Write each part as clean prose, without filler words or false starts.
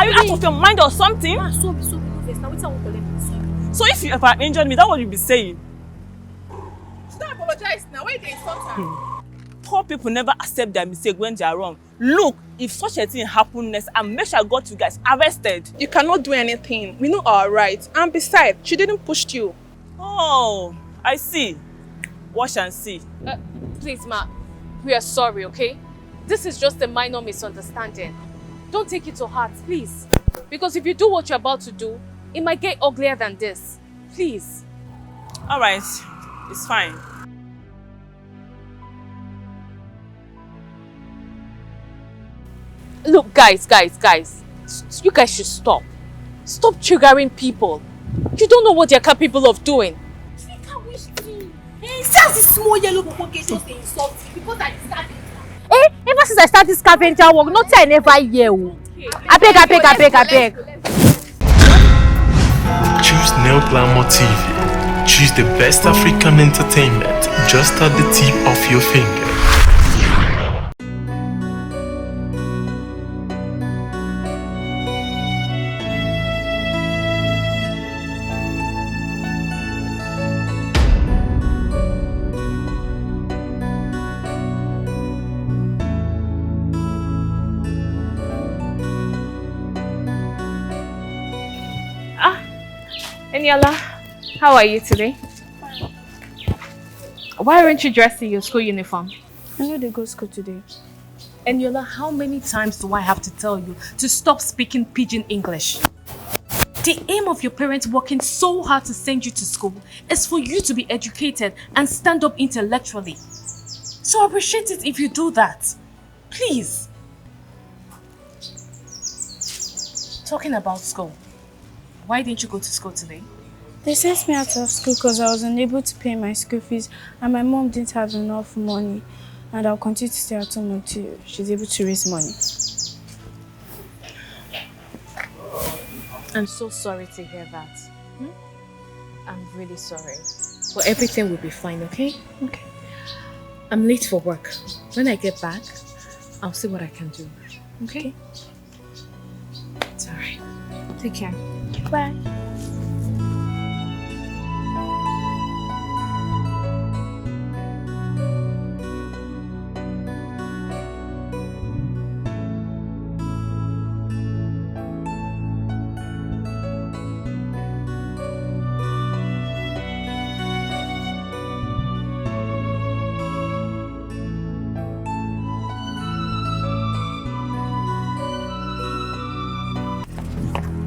Are you out of your mind or something? Ma, so now what's I want to let me sorry. So if you ever injured me, that's what you'll be saying. Should I apologize now? Why they insult her? Poor people never accept their mistake when they are wrong. Look, if such a thing happened next, I'll make sure I got you guys arrested. You cannot do anything. We know our rights. And besides, she didn't push you. Oh, I see. Watch and see. Please, ma, we are sorry, okay? This is just a minor misunderstanding. Don't take it to heart, please. Because if you do what you're about to do, it might get uglier than this. Please. All right, it's fine. Look, guys. You guys should stop. Stop triggering people. You don't know what they're capable of doing. Hey, sells this small yellow book just insult you because I started. Ever since I started this scavenger work, not I never hear. I beg. Choose Neo Glamour TV. Choose the best African entertainment just at the tip of your finger. Eniola, how are you today? Why aren't you dressed in your school uniform? I know they go to school today. Eniola, how many times do I have to tell you to stop speaking pidgin English? The aim of your parents working so hard to send you to school is for you to be educated and stand up intellectually. So appreciate it if you do that. Please. Talking about school, why didn't you go to school today? They sent me out of school because I was unable to pay my school fees and my mom didn't have enough money, and I'll continue to stay at home until she's able to raise money. I'm so sorry to hear that. I'm really sorry. But everything will be fine, okay? Okay. I'm late for work. When I get back, I'll see what I can do. Okay? It's alright. Take care. Bye.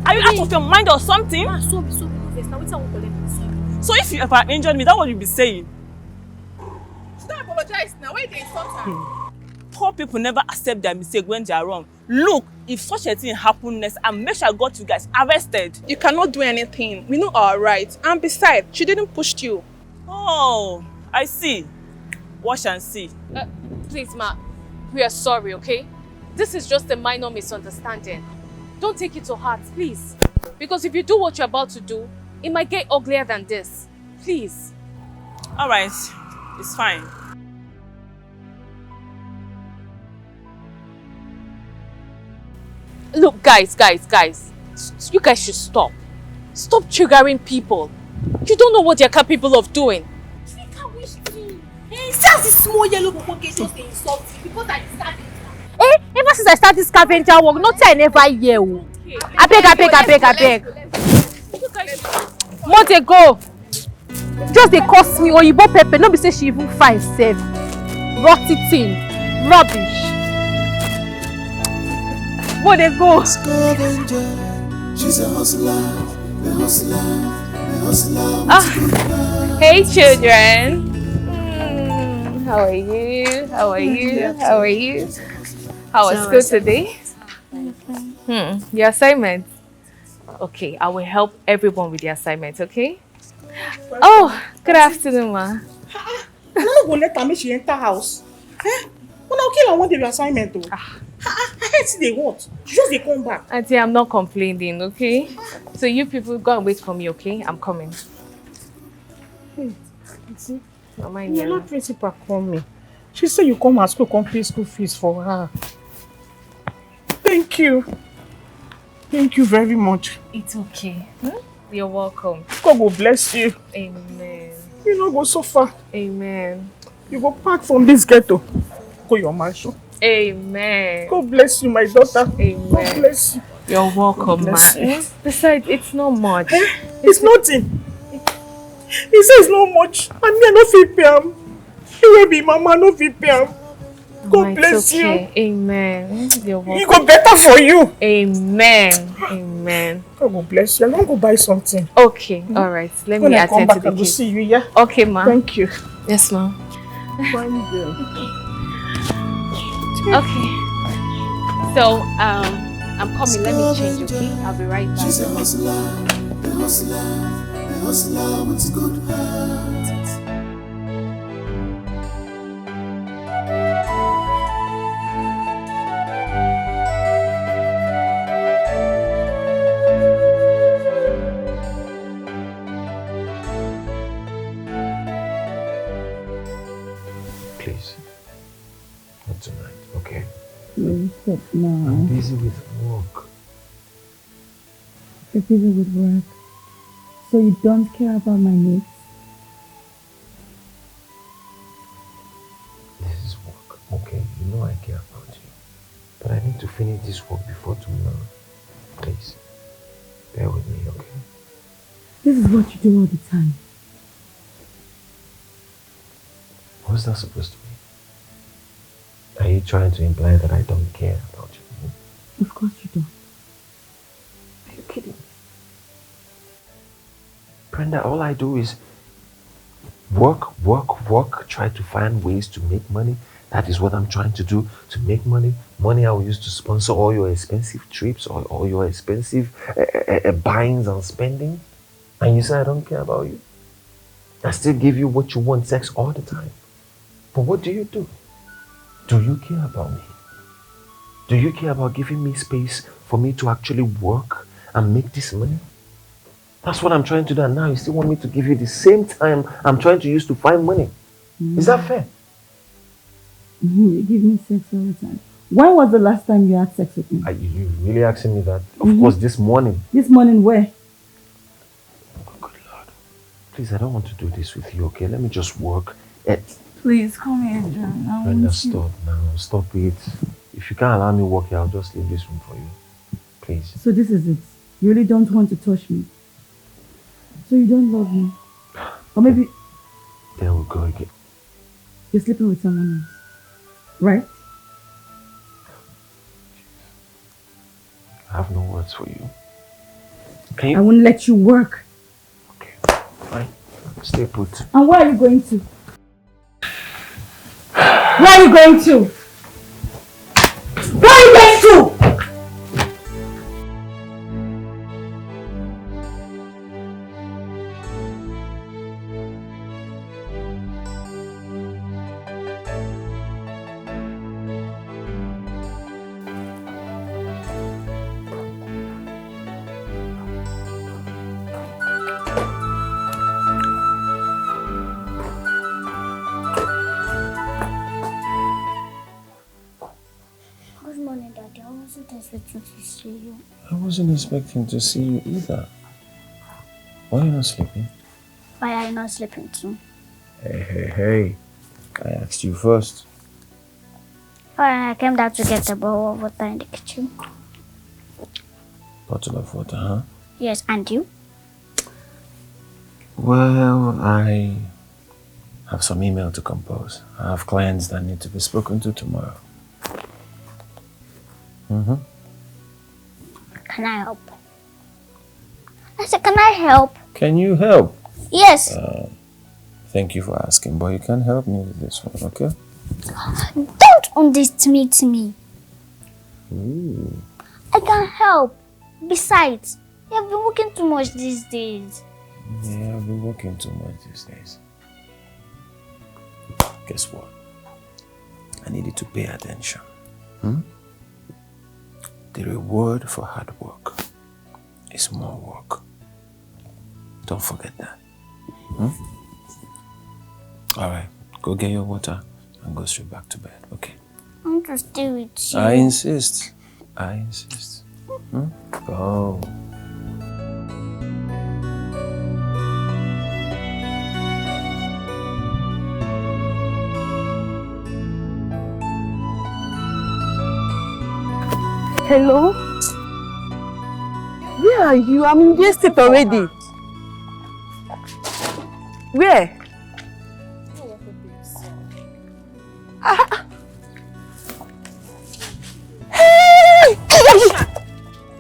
Are you out of your mind or something? Ma, so now what's I want to let me sorry. So if you ever injured me, that's what you'll be saying. Should I apologize now? Why they insult her? Poor people never accept their mistake when they are wrong. Look, if such a thing happened next, I'll make sure I got you guys arrested. You cannot do anything. We know our rights. And besides, she didn't push you. Oh, I see. Watch and see. Please, ma, we are sorry, okay? This is just a minor misunderstanding. Don't take it to heart, please. Because if you do what you're about to do, it might get uglier than this. Please. All right, it's fine. Look, guys. You guys should stop. Stop triggering people. You don't know what they're capable of doing. Hey, sells this small yellow book just insult you because I started. Ever since I started this scavenger work, not I never hear. I beg. More they go. Just they cost me oyibo pepper. No be say she even fine safe. Rotty thing. Rubbish. More they go. She's a hustler. Hey children. How are you? How was school today? Your assignment? Okay, I will help everyone with the assignment, okay? Oh, good afternoon, ma. I'm not going to let her she enter house. When I kill her, want the assignment though. I hate they what? Just they come back. Auntie, I'm not complaining, okay? So you people go and wait for me, okay? I'm coming. See? Mama, You're not principal call me. She said you come at school, come pay school fees for her. Thank you. Thank you very much. It's okay. You're welcome. God will bless you. Amen. You no go so far. Amen. You go pack from this ghetto. Go your mansion. Amen. God bless you, my daughter. Amen. God bless you. You're welcome, ma. Bless you. Besides, it's not much. It's nothing. He says no much. And me, I no fit pay am. He will be mama, no fit pay am. God bless you. Amen. You're welcome. It go better for you. Amen. Amen. God will bless you. I don't go buy something. Okay. All right. Let me attend to the I will kids. see you, yeah? Okay, ma. Thank you. Yes, ma. Fine girl. Okay. So, I'm coming. Let me change, okay? I'll be right back. She's a hustler, a hustler with a good heart. Please, not tonight, okay? Stop now. I'm busy with work. You're busy with work. So you don't care about my needs? This is work, okay? You know I care about you. But I need to finish this work before tomorrow. Please, bear with me, okay? This is what you do all the time. What's that supposed to mean? Are you trying to imply that I don't care about you? Of course you don't. Are you kidding me? Brenda, all I do is work, try to find ways to make money. That is what I'm trying to do, to make money. Money I will use to sponsor all your expensive trips or all your expensive buyings and spending. And you say I don't care about you. I still give you what you want, sex all the time. But what do? Do you care about me? Do you care about giving me space for me to actually work and make this money? That's what I'm trying to do, and now you still want me to give you the same time I'm trying to use to find money. Is that fair? You give me sex all the time. When was the last time you had sex with me? Are you really asking me that? Of course, this morning. This morning where? Oh, good Lord. Please, I don't want to do this with you, okay? Let me just work. Please, come here, John. Brenda, stop now. Stop it. If you can't allow me work here, I'll just leave this room for you. Please. So this is it. You really don't want to touch me. So you don't love me. Or maybe There we go again. you're sleeping with someone else. Right? I have no words for you. I won't let you work. Okay, fine. Stay put. And where are you going to? Where are you going to? Where are you going to? Expecting to see you. I wasn't expecting to see you either. Why are you not sleeping? Why are you not sleeping too? Hey. I asked you first. I came down to get a bowl of water in the kitchen. Bottle of water, huh? Yes, and you? Well, I have some email to compose. I have clients that need to be spoken to tomorrow. Can I help? I said, can I help? Can you help? Yes. Thank you for asking, but you can help me with this one, okay? Don't underestimate me. Ooh. I can help. Besides, you have been working too much these days. Yeah, I've been working too much these days. Guess what? I needed to pay attention. The reward for hard work is more work. Don't forget that. Alright, go get your water and go straight back to bed, okay? I want to stay with you. I insist. Go. Hello? Where are you? I'm in the estate already. Where? Hey!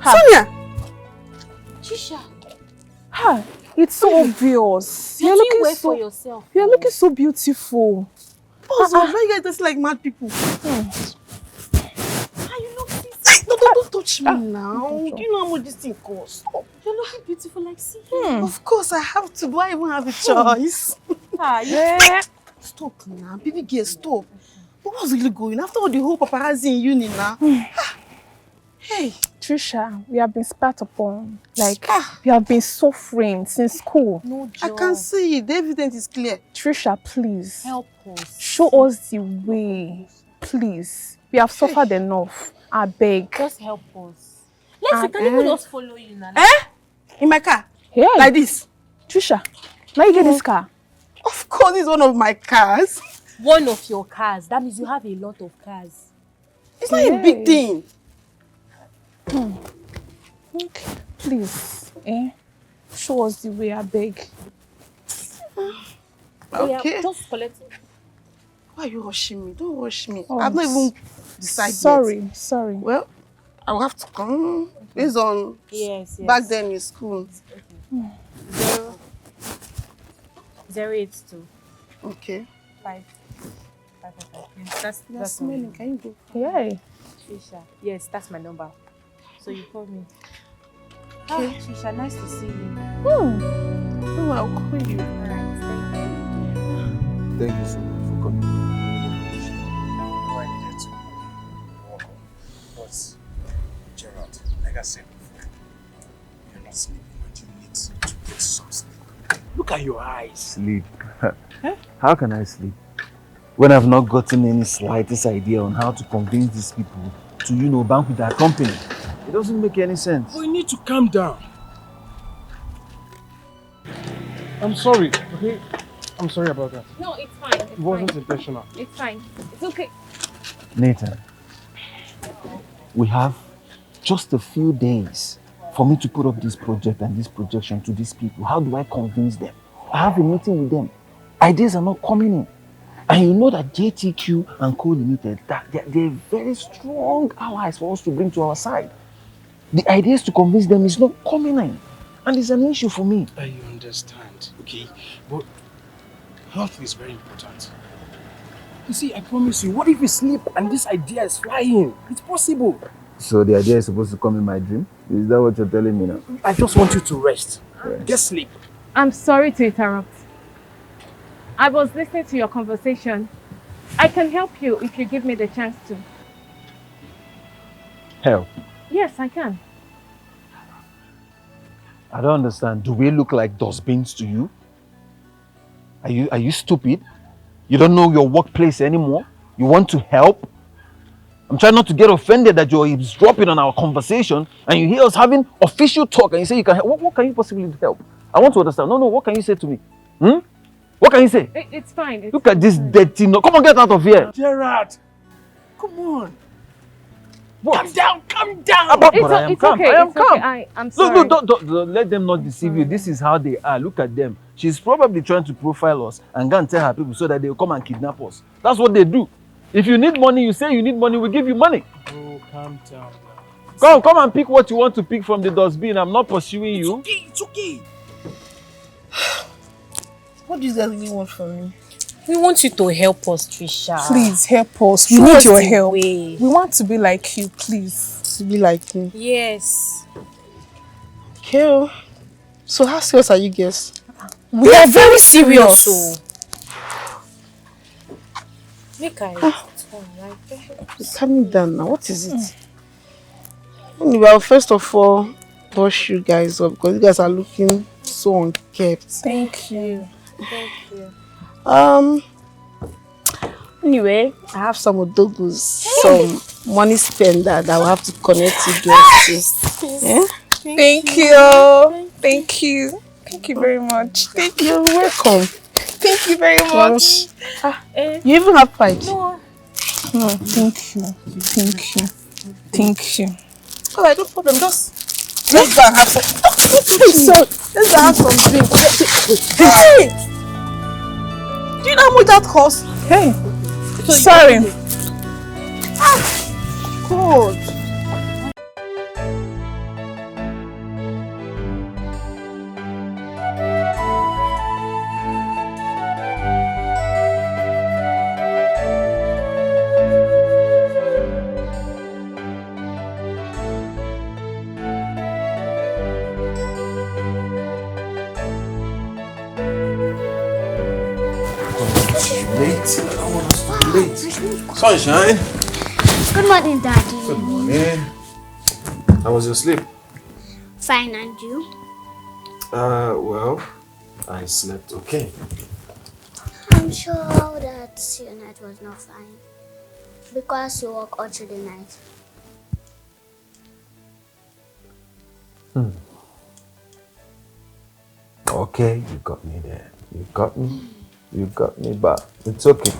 Sonia! Trisha. Ha! It's so obvious. You're looking for yourself. You're looking so beautiful. Also, why you guys just like mad people? Don't touch me now. Do you know how much this thing costs? Stop. You're looking beautiful like see. Of course I have to, but I even have a choice. Stop now, baby girl, stop. But what's really going after all the whole paparazzi in uni now? Hey, Trisha, we have been spat upon. Like, we have been suffering since school. No I job. can see it. The evidence is clear. Trisha, please. Help us. Show us the way. Please. We have suffered enough. I beg. Just help us. Let's can even just follow you now. In my car? Yeah. Like this? Trisha, now you get this car. Of course, it's one of my cars. One of your cars. That means you have a lot of cars. It's not a big thing. Okay. Please. Show us the way, I beg. Okay. Yeah, just collect it. Why are you rushing me? Don't rush me. Oh, I've not even decided yet. Sorry. Well, I'll have to come based on Yes. back then in school. 082 Okay. 5. Yes, That's many. Can you go? Yay. Trisha. Yes, that's my number. So you call me. Okay. Trisha, nice to see you. Oh, I'll call you. Alright, thank you. Thank you so much for coming. I needed to walk on. But, Gerald, like I said before, you're not sleeping and you need to get some sleep. Look at your eyes. Sleep? How can I sleep? When I've not gotten any slightest idea on how to convince these people to, bank with our company. It doesn't make any sense. We need to calm down. I'm sorry, okay? I'm sorry about that. No, it's fine. It wasn't intentional. It's fine. It's okay. Nathan, we have just a few days for me to put up this project and this projection to these people. How do I convince them? I have a meeting with them. Ideas are not coming in. And you know that JTQ and Co Limited, that they're very strong allies for us to bring to our side. The ideas to convince them is not coming in. And it's an issue for me. I understand, okay? But health is very important. You see, I promise you, what if we sleep and this idea is flying? It's possible. So the idea is supposed to come in my dream? Is that what you're telling me now? I just want you to rest. Get sleep. I'm sorry to interrupt. I was listening to your conversation. I can help you if you give me the chance to. Help? Yes, I can. I don't understand. Do we look like dustbins to you? Are you stupid? You don't know your workplace anymore? You want to help? I'm trying not to get offended that you're eavesdropping on our conversation and you hear us having official talk and you say you can help. What can you possibly do help? I want to understand. No, what can you say to me? What can you say? It's fine. Look at this dirty no. Come on, get out of here. Gerard, come on. What? Calm down. But I am calm. Okay. I am calm. Okay. I'm sorry. Look, don't let them not deceive you. This is how they are. Look at them. She's probably trying to profile us and go and tell her people so that they will come and kidnap us. That's what they do. If you need money, you say you need money, we give you money. Oh, calm down now. Come and pick what you want to pick from the dustbin. I'm not pursuing you. It's okay. What do you guys really want from me? We want you to help us, Trisha. Please help us. We Show need us your the help. way. We want to be like you, please. To be like me. Yes. Okay. So how serious are you guys? We are very serious. So, make I turn right there. Calm me down now. What is it? Anyway, I'll first of all brush you guys up because you guys are looking so unkept. Thank you. Thank you. Anyway, I have some odogos, some money spender that will have to connect you girls to. Yeah? Thank you. Thank you. Thank you very much. Thank you. You're welcome. Thank you very much. You even have pipes? No. No, thank you. Thank you. Thank you. Alright, no problem. Just let's go and have some. Let's go have some drinks. Hey! Do you know how much that costs? Hey. Sorry. God. Late. I don't want us to be late. Sunshine. Good morning, Daddy. Good morning. How was your sleep? Fine, and you? Well, I slept okay. I'm sure that your night was not fine. Because you work all through the night. Okay, you got me there. You got me. You got me, but it's okay.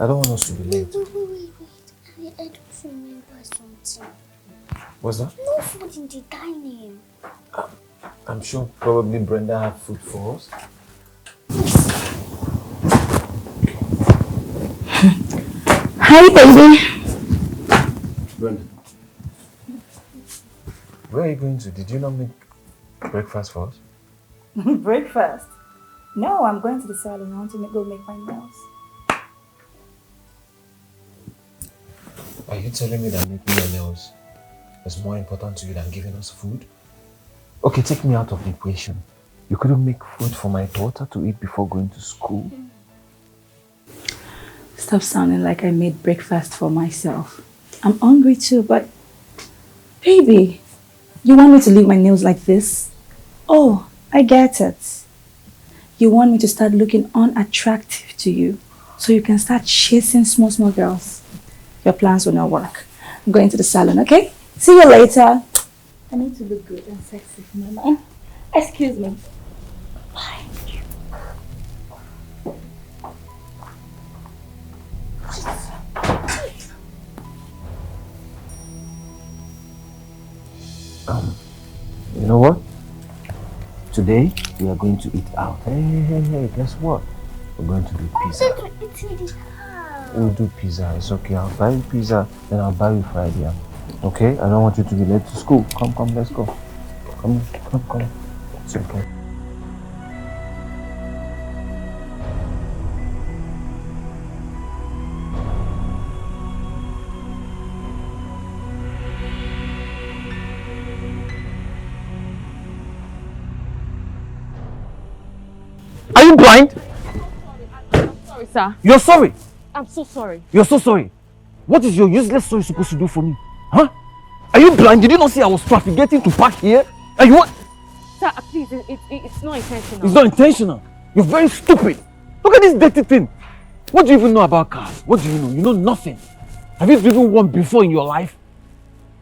I don't want us to be late. Wait. I don't remember something. What's that? No food in the dining. I'm sure probably Brenda had food for us. Hi, baby. Brenda. Where are you going to? Did you not make breakfast for us? Breakfast? No, I'm going to the salon. I want to go make my nails. Are you telling me that making your nails is more important to you than giving us food? Okay, take me out of the equation. You couldn't make food for my daughter to eat before going to school? Stop sounding like I made breakfast for myself. I'm hungry too, but... Baby, you want me to leave my nails like this? Oh, I get it. You want me to start looking unattractive to you so you can start chasing small girls. Your plans will not work. I'm going to the salon, okay? See you later. I need to look good and sexy for my man. Excuse me. Bye. You know what? Today, we are going to eat out. Hey, guess what? We're going to do pizza. We'll do pizza. It's okay. I'll buy you pizza, then I'll buy you fried yam. Okay? I don't want you to be late to school. Come, let's go. Come. It's okay. Are you blind? Sorry, sir. You're sorry. I'm so sorry. You're so sorry. What is your useless sorry supposed to do for me? Huh? Are you blind? Did you not see I was getting to park here? And you want... Sir, please, it's not intentional. It's not intentional. You're very stupid. Look at this dirty thing. What do you even know about cars? What do you know? You know nothing. Have you driven one before in your life?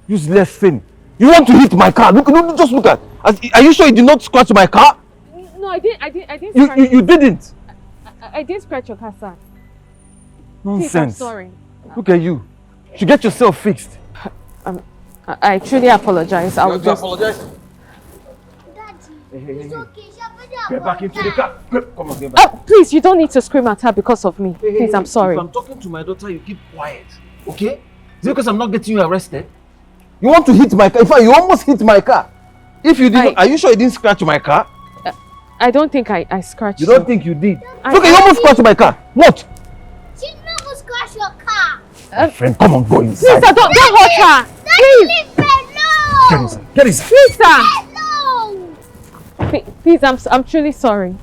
Useless thing. You want to hit my car? Look, just look at. Are you sure you did not scratch my car? No, I didn't. You didn't. I didn't scratch your car, sir. Nonsense. Please, I'm sorry. Look at you. You should get yourself fixed. I truly apologize. I will just apologize. Daddy, it's okay. Get back into the car. Come on, get back. Please, you don't need to scream at her because of me. Please, I'm sorry. If I'm talking to my daughter, you keep quiet. Okay? Is it because I'm not getting you arrested? You want to hit my car? In fact, you almost hit my car. If you didn't, are you sure you didn't scratch my car? I don't think I scratched you. Don't think you did? Look, you almost scratched my car. What? She never scratched your car. My friend, come on, go inside. Please, sir, don't hurt her. Please. Leave her alone. Get inside. Get inside. Please, sir. Alone. Please, I'm truly sorry.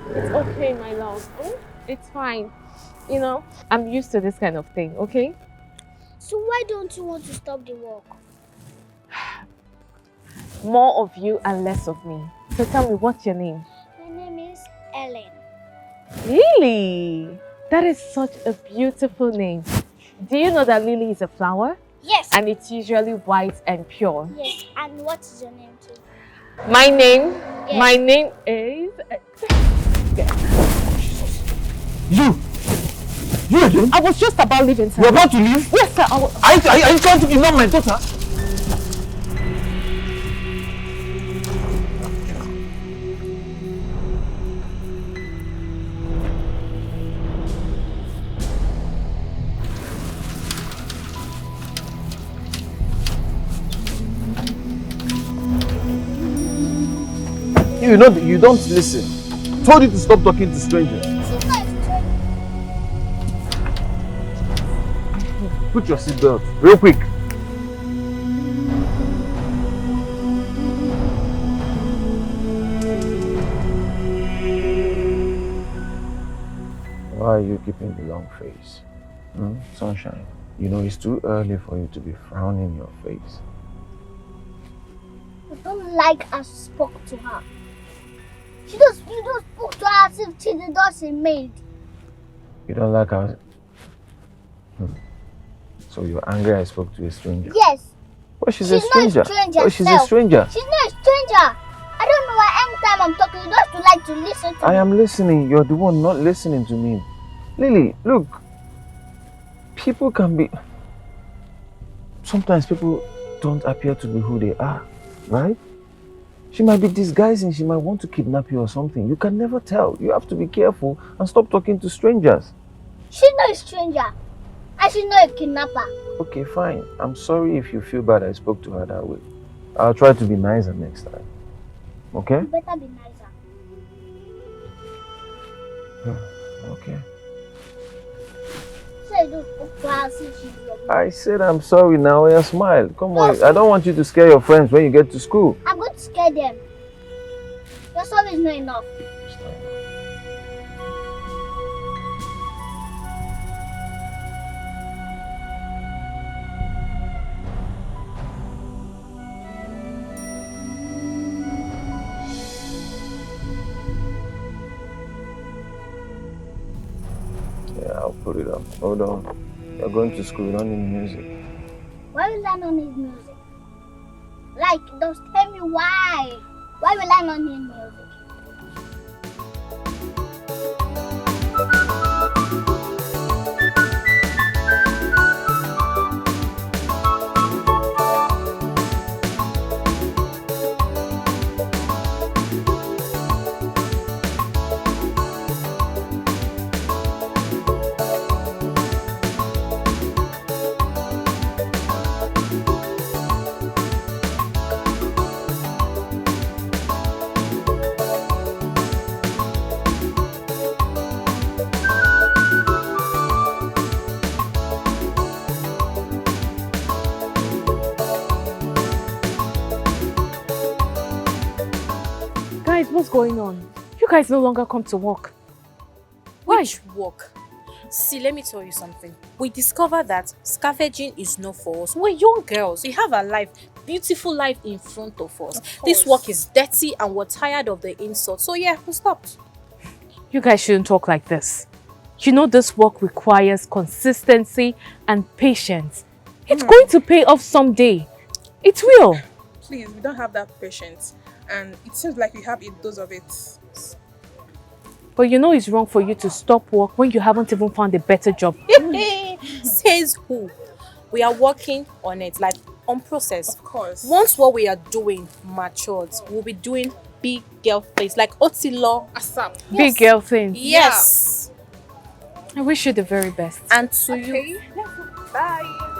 It's okay, my love. Oh? It's fine. You know, I'm used to this kind of thing, okay? So why don't you want to stop the work? More of you and less of me. So tell me, what's your name? My name is Ellen. Lily! That is such a beautiful name. Do you know that lily is a flower? Yes. And it's usually white and pure. Yes. And what is your name too? My name? Yes. My name is... You again? I was just about leaving, sir. You're about to leave? Yes, sir. Are you trying to kidnap my daughter? You know, you don't listen. Told you to stop talking to strangers. Put your seatbelt, real quick. Why are you keeping the long face? Sunshine, you know it's too early for you to be frowning your face. I don't like I spoke to her. You just spoke to her as if she's the daughter maid. You don't like how... So you're angry I spoke to a stranger? Yes. Well, she's a stranger. Not a stranger. Oh, she's a stranger. She's not a stranger. I don't know why anytime I'm talking, you just like to listen to me. I am listening. You're the one not listening to me. Lily, look. People can be... Sometimes people don't appear to be who they are, right? She might be disguising. She might want to kidnap you or something. You can never tell. You have to be careful and stop talking to strangers. She's not a stranger. And she's not a kidnapper. Okay, fine. I'm sorry if you feel bad I spoke to her that way. I'll try to be nicer next time. Okay? You better be nicer. Okay. So you don't spoke to her since she's your mom. I said I'm sorry now. Yeah, smile. Come on. I don't want you to scare your friends when you get to school. I'm going to scare them. Your sorry is not enough. Yeah, I'll put it up. Hold on. You're going to school. You don't need music. Why will I not need music? Like, just tell me why. Why will I not need music? What's going on? You guys no longer come to work. Why? Which work? See, let me tell you something. We discovered that scavenging is not for us. We're young girls. We have a life, beautiful life in front of us. This work is dirty and we're tired of the insult. So yeah, we stopped. You guys shouldn't talk like this. You know this work requires consistency and patience. It's going to pay off someday. It will. Please, we don't have that patience. And it seems like we have a dose of it. But you know it's wrong for you to stop work when you haven't even found a better job. Says who? We are working on it, like on process. Of course. Once what we are doing matures, we'll be doing big girl things like Otilo. ASAP. Big girl things. Yes. I wish you the very best. And to you. Bye.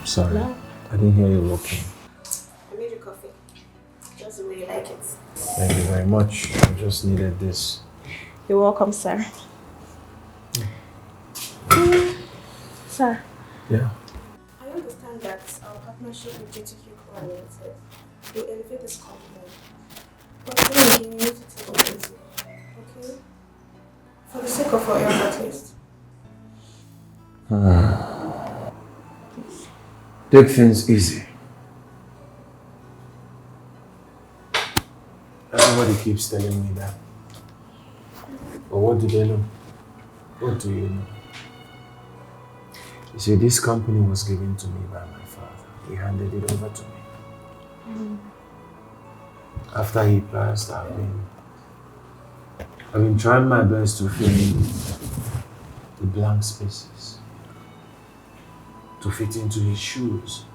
Sorry, I didn't hear you walking. I very much. I just needed this. You're welcome, sir. Sir. Yeah. I understand that our partnership with GTQ Limited will elevate this company. But then you need to take it easy. Okay? For the sake of our health, at least. Take things easy. Everybody keeps telling me that. But what do they know? What do you know? You see, this company was given to me by my father. He handed it over to me. After he passed, I've been trying my best to fill in the blank spaces, to fit into his shoes,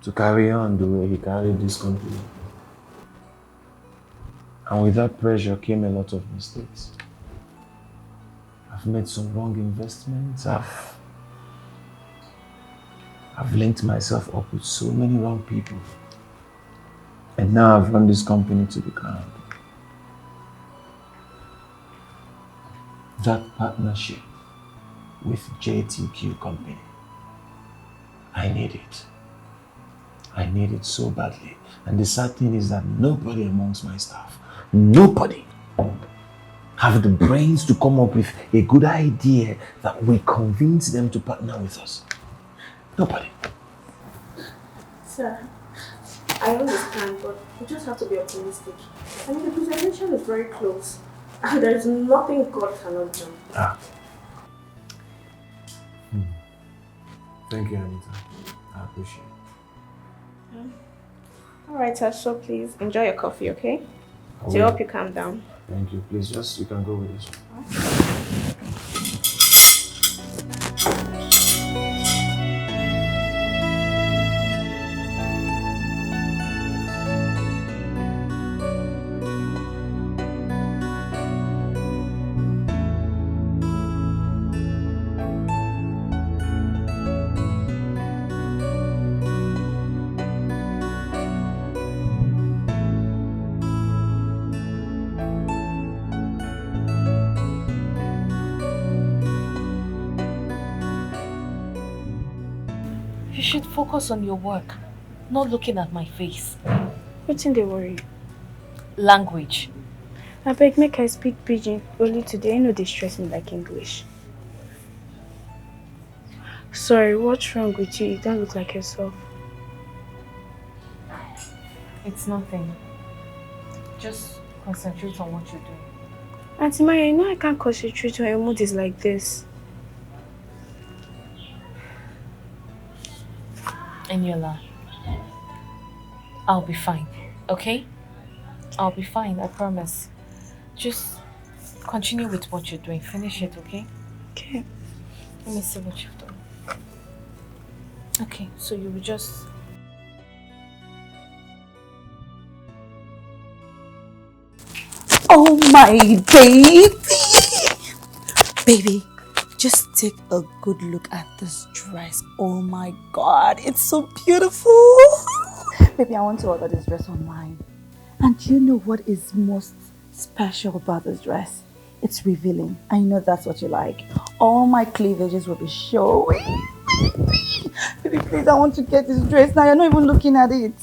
to carry on the way he carried this company. And with that pressure came a lot of mistakes. I've made some wrong investments. I've linked myself up with so many wrong people. And now I've run this company to the ground. That partnership with JTQ company, I need it. I need it so badly. And the sad thing is that nobody amongst my staff, nobody have the brains to come up with a good idea that we convince them to partner with us. Nobody. Sir, I understand, but we just have to be optimistic. I mean, the presentation is very close, and there is nothing God cannot do. Thank you, Anita. I appreciate it. Alright, sir, so please enjoy your coffee, okay? I To will. help you calm down. Thank you. Please, you can go with this one. You should focus on your work, not looking at my face. What's in the worry? Language. I beg, make I speak pidgin only today. I know they stress me like English. Sorry, what's wrong with you? You don't look like yourself. It's nothing. Just concentrate on what you're doing. Auntie Maya, you know I can't concentrate when your mood is like this. Eniola, I'll be fine, okay? I'll be fine, I promise. Just continue with what you're doing. Finish it, okay? Okay. Let me see what you've done. Okay, so you will just... Oh my baby! Baby, just take a good look at this dress. Oh my god, it's so beautiful! Baby, I want to order this dress online. And you know what is most special about this dress? It's revealing. I know that's what you like. All my cleavages will be showing. Baby, please, I want to get this dress now. You're not even looking at it.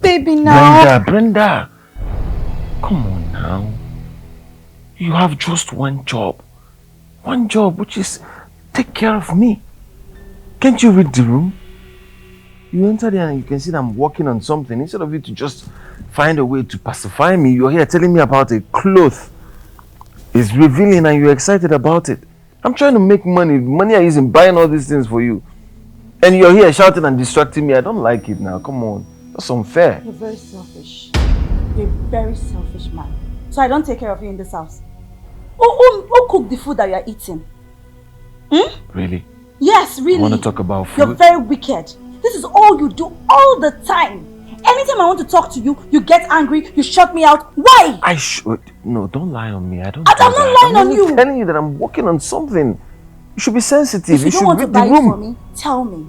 Baby, now. Brenda. Come on now. You have just one job. One job, which is take care of me. Can't you read the room? You enter there and you can see that I'm working on something. Instead of you to just find a way to pacify me, you're here telling me about a cloth. It's revealing and you're excited about it. I'm trying to make money. Money I use in buying all these things for you. And you're here shouting and distracting me. I don't like it now. Come on. That's unfair. You're very selfish. You're a very selfish man. So I don't take care of you in this house. Who cooked the food that you are eating? Really? Yes, really. You want to talk about food? You're very wicked. This is all you do all the time. Anytime I want to talk to you, you get angry, you shut me out. Why? I should. No, don't lie on me. I'm not lying on you. I'm telling you that I'm working on something. You should be sensitive. If you don't should want to read buy the it room. for me, tell me.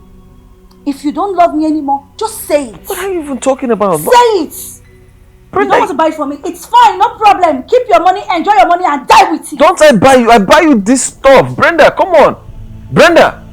If you don't love me anymore, just say it. What are you even talking about? Say it. You don't want to buy it for me? It's fine, no problem. Keep your money, enjoy your money, and die with it. Don't I buy you? I buy you this stuff. Brenda, come on. Brenda.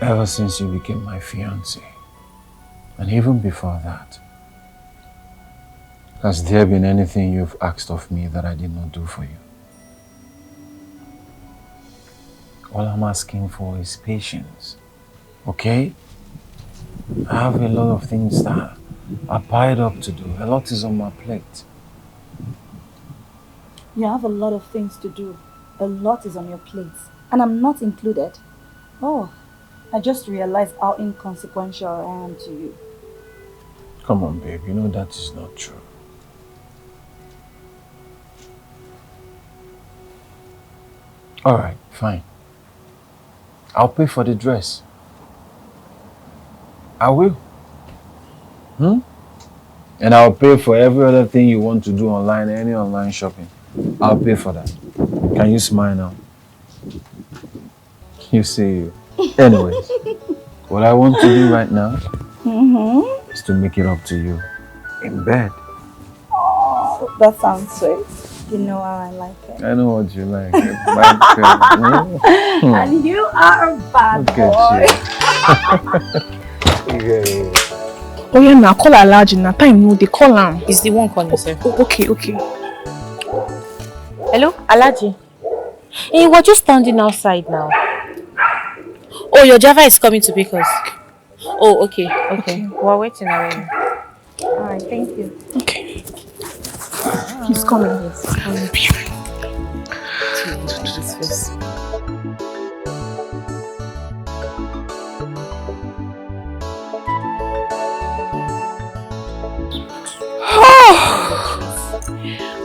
Ever since you became my fiancé, and even before that, has there been anything you've asked of me that I did not do for you? All I'm asking for is patience, okay? I have a lot of things that are piled up to do. A lot is on my plate. You have a lot of things to do. A lot is on your plate. And I'm not included. Oh, I just realized how inconsequential I am to you. Come on, babe. You know that is not true. Alright, fine. I'll pay for the dress. I will. And I'll pay for every other thing you want to do online, any online shopping. I'll pay for that. Can you smile now? You see you. Anyways, what I want to do right now is to make it up to you in bed. Oh, that sounds sweet. You know how I like it. I know what you like. Bad girl. And you are a bad boy. Oh yeah, now call Alaji. Now time no, they call him. It's the one calling, sir. Oh, okay. Hello, Alaji. Hey, we're just standing outside now. Oh, your driver is coming to pick us. Oh, okay. We're waiting already. Alright, thank you. Okay. He's coming. Yes, coming.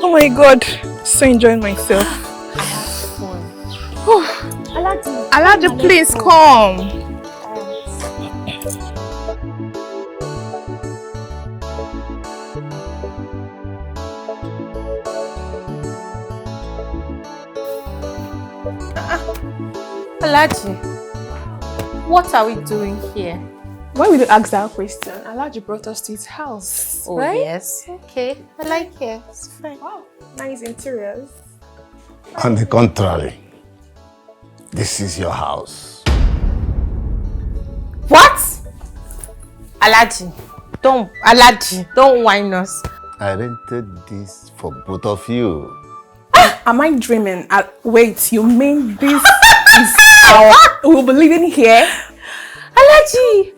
Oh my God, so enjoying myself. Alaji, please come. Alaji, what are we doing here? Why would you ask that question? Alaji brought us to his house. Oh, right? Yes. Okay, I like it. It's fine. Wow, nice interiors. On the contrary, this is your house. What? Alaji, don't whine us. I rented this for both of you. Am I dreaming? Wait, you mean this is our... We'll be living here? Alaji!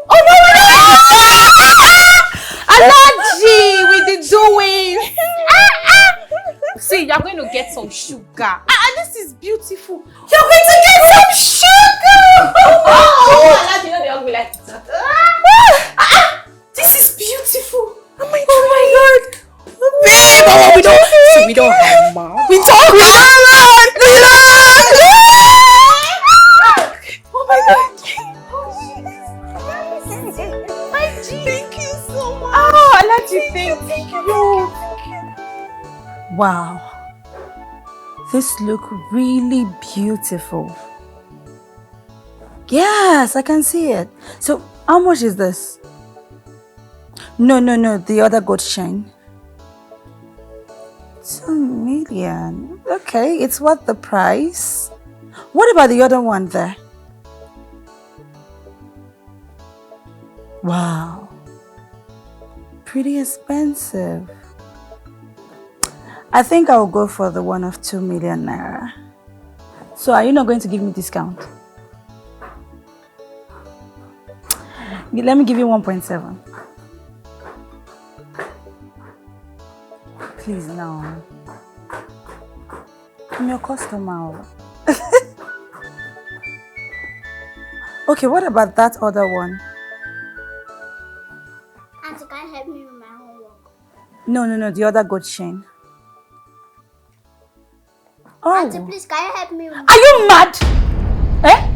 Oh no! Alaji, with the doing. See, you're going to get some sugar. This is beautiful. You're going to get some sugar. Alaji, you know they'll be like this is beautiful. Oh my God. Babe, we don't have mouth. We talk loud. Oh my God. Thank you so much. Oh, Alaji, thank you. Wow. This look really beautiful. Yes, I can see it. So, how much is this? No, the other gold chain. 2 million. Okay, it's worth the price. What about the other one there? Wow. Pretty expensive. I think I will go for the one of 2 million naira. So are you not going to give me discount? Let me give you 1.7. Please now. I'm your customer. Okay, what about that other one? Auntie, can you help me with my homework? No, the other gold chain. Oh. Auntie, please, can you help me with Are you mad? Eh?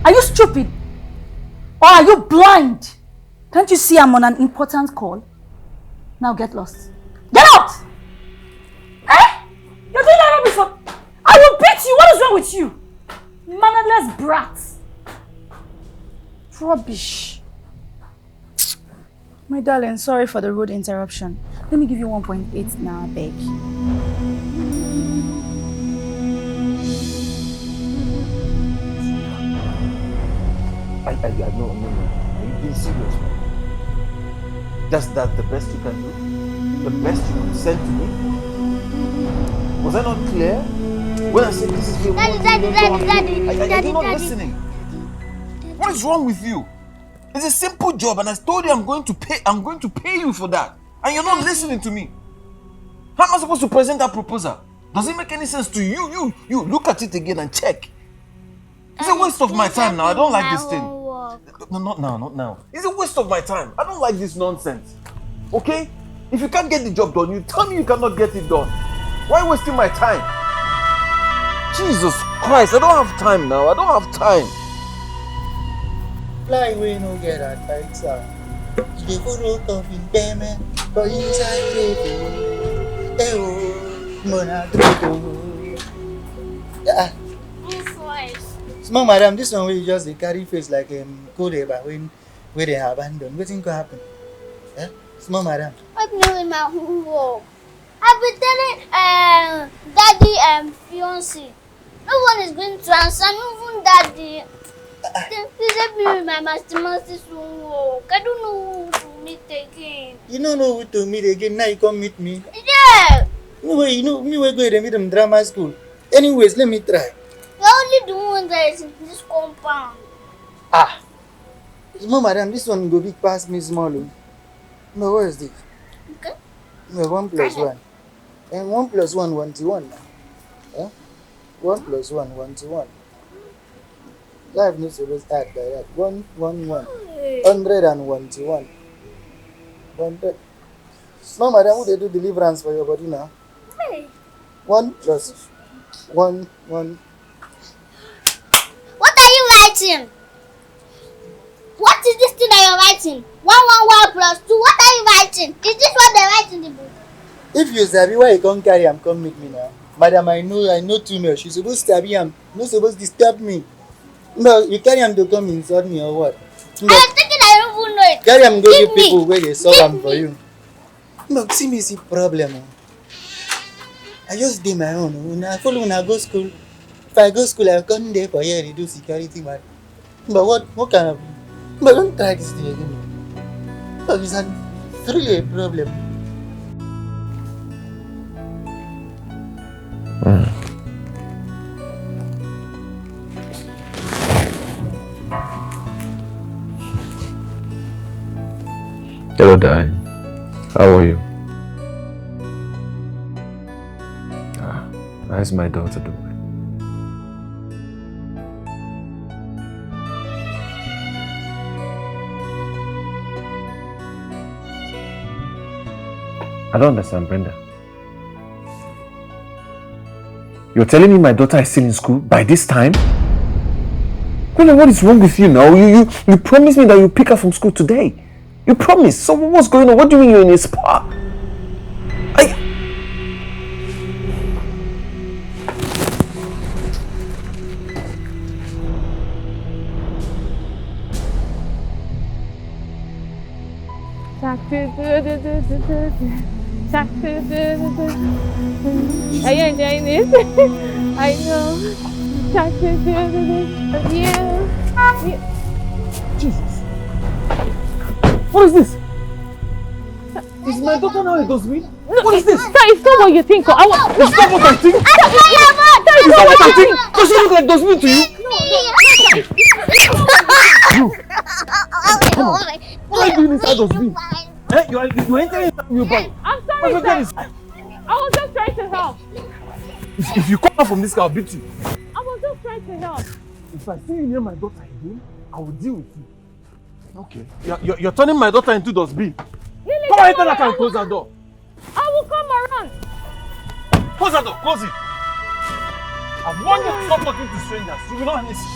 Are you stupid? Or are you blind? Can't you see I'm on an important call? Now get lost. Get out! Eh? You're doing that before. I will beat you. What is wrong with you? Mannerless brat. Rubbish. My darling, sorry for the rude interruption. Let me give you 1.8 now, I beg. No. Are you being serious? That's the best you can do? The best you could send to me? Was I not clear? When I said this is your Daddy, you're not listening. What is wrong with you? It's a simple job and I told you I'm going to pay you for that. And you're not listening to me. How am I supposed to present that proposal? Does it make any sense to you? You look at it again and check. It's a waste of my time now. I don't like this thing. No, not now. It's a waste of my time. I don't like this nonsense. Okay? If you can't get the job done, you tell me you cannot get it done. Why wasting my time? Jesus Christ, I don't have time now. I don't have time. Fly away, no get at tight, sir. The photo of impairment, but inside yeah. Small madam, this one will just carry face like code when they have abandoned. What think will happen? Eh? Small madam. Help me with my homework. I've been telling daddy and fiancé. No one is going to answer, even daddy. Please help me with my master's homework. I don't know who to meet again. You don't know who to meet again, now you come meet me? Yeah. Anyway, you know, me will go to meet them drama school. Anyways, let me try. You're only the one that is in this compound. Small madam, this one go big past me small. No, what is this? Okay. No, 1 plus 1. And 1 plus 1, 1 to 1 now. Huh? 1 plus 1, 1 to 1. Life needs to be add by that. 1, 1, 1. 100 and 1 to 1. 100. Small madam, who they do deliverance for your body now? Hey. 1 plus 1, 1. What are you writing? What is this thing that you're writing? 1, 1 plus 2. What are you writing? Is this what they write in the book? If you sabi why you can't carry, come meet me now. Madam, I know too much. You supposed to sabi, I'm not supposed to disturb me. No, you carry him to come insult me or what? No. I was thinking I don't even know it. Carry him go give people where they solve them for you. No, see me see problem. I just do my own. When I follow when I go school. If I go school, I come there for here to do security man. But what kind of? But don't try this thing again. But it's really a problem. Hello, darling. How are you? How's my daughter doing? I don't understand, Brenda. You're telling me my daughter is still in school by this time? Brenda, what is wrong with you now? You promised me that you'll pick her from school today. You promised. So what's going on? What do you mean you're in a spa? Are you enjoying this? I know. Jesus. What is this? Is my daughter now a dustbin? What is this? It's not what you think. It's not what I think. It's not what I think. Does she look like dustbin to you? No. You. Come on. you doing inside those bins? Eh? You entering inside wheelbarrow. I'm sorry, sir. I was just trying to help. If you come out from this car, I'll beat you. I was just trying to help. If I see you near my daughter again, I will deal with you. Okay. You're turning my daughter into dustbin. Lily, Come on, enter that car and close that door. I will come around. Close that door, close it. I've warned you to stop talking to strangers. You will not listen.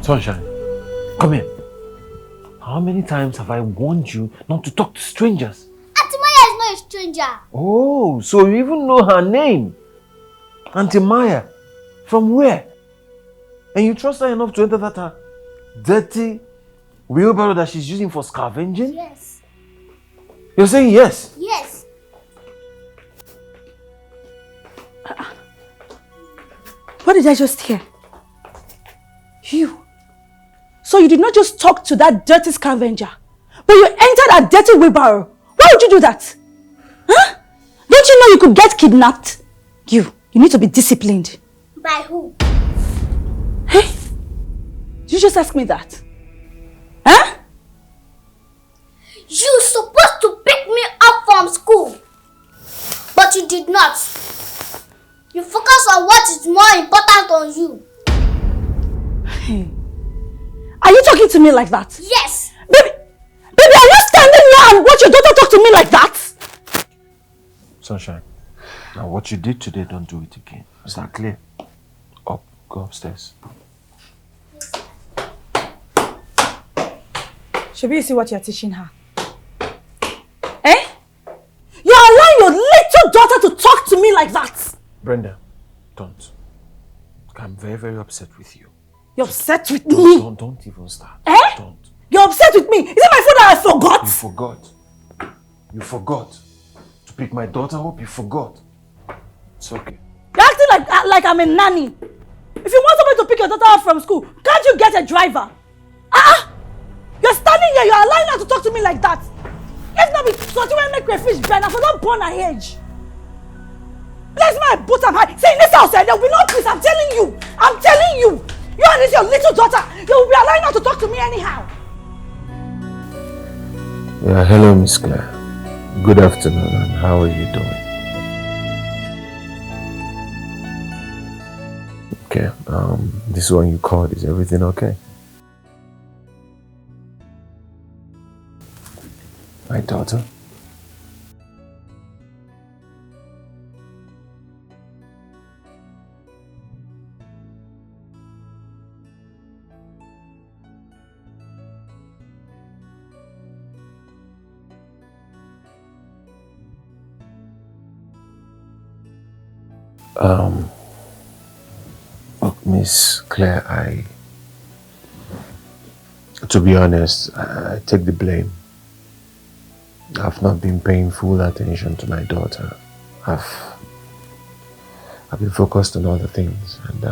Sunshine, come here. How many times have I warned you not to talk to strangers? Auntie Maya is not a stranger. Oh, so you even know her name? Auntie Maya. From where? And you trust her enough to enter that dirty wheelbarrow that she's using for scavenging? Yes. You're saying yes? Yes. What did I just hear? You. So you did not just talk to that dirty scavenger, but you entered a dirty wheelbarrow. Why would you do that? Huh? Don't you know you could get kidnapped? You need to be disciplined. By who? Hey, did you just ask me that? Huh? You supposed to pick me up from school, but you did not. You focus on what is more important on you. Hey. Are you talking to me like that? Yes. Baby, are you standing here and watch your daughter talk to me like that? Sunshine, now what you did today, don't do it again. Is that clear? Up, go upstairs. Should we see what you're teaching her? Eh? You're allowing your little daughter to talk to me like that? Brenda, don't. I'm very, very upset with you. You're upset with me? Don't even start. Eh? Don't. You're upset with me? Is it my fault that I forgot? You forgot. You forgot. To pick my daughter up, you forgot. It's okay. You're acting like I'm a nanny. If you want somebody to pick your daughter up from school, can't you get a driver? You're standing here, you're allowing her to talk to me like that. If not be such when make crayfish burn, I don't burn her age. That's my boot and high. See, in this house, there will be no peace. I'm telling you. I'm telling you. You and this your little daughter, you will be allowing her to talk to me anyhow. Yeah, hello, Miss Claire. Good afternoon, and how are you doing? Okay, this one you called, is everything okay? My daughter? Look, Miss Claire, to be honest, I take the blame. I've not been paying full attention to my daughter. I've been focused on other things, and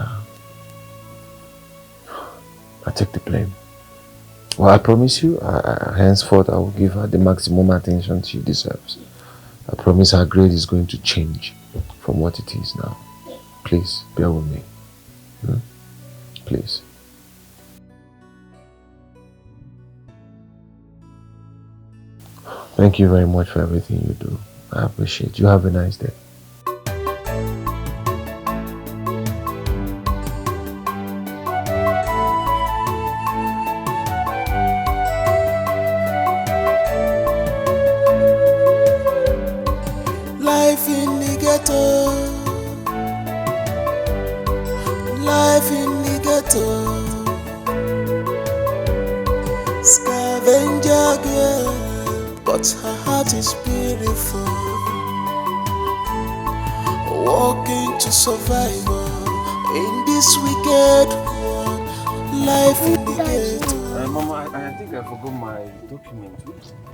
I take the blame. Well, I promise you, henceforth I will give her the maximum attention she deserves. I promise her grade is going to change from what it is now. Please, bear with me. Please. Thank you very much for everything you do. I appreciate it. You have a nice day. Life in the ghetto. Life in the ghetto. Scavenger girl, but her heart is beautiful. Walking to survival in this wicked world. Life in the ghetto. Mama, I think I forgot my document.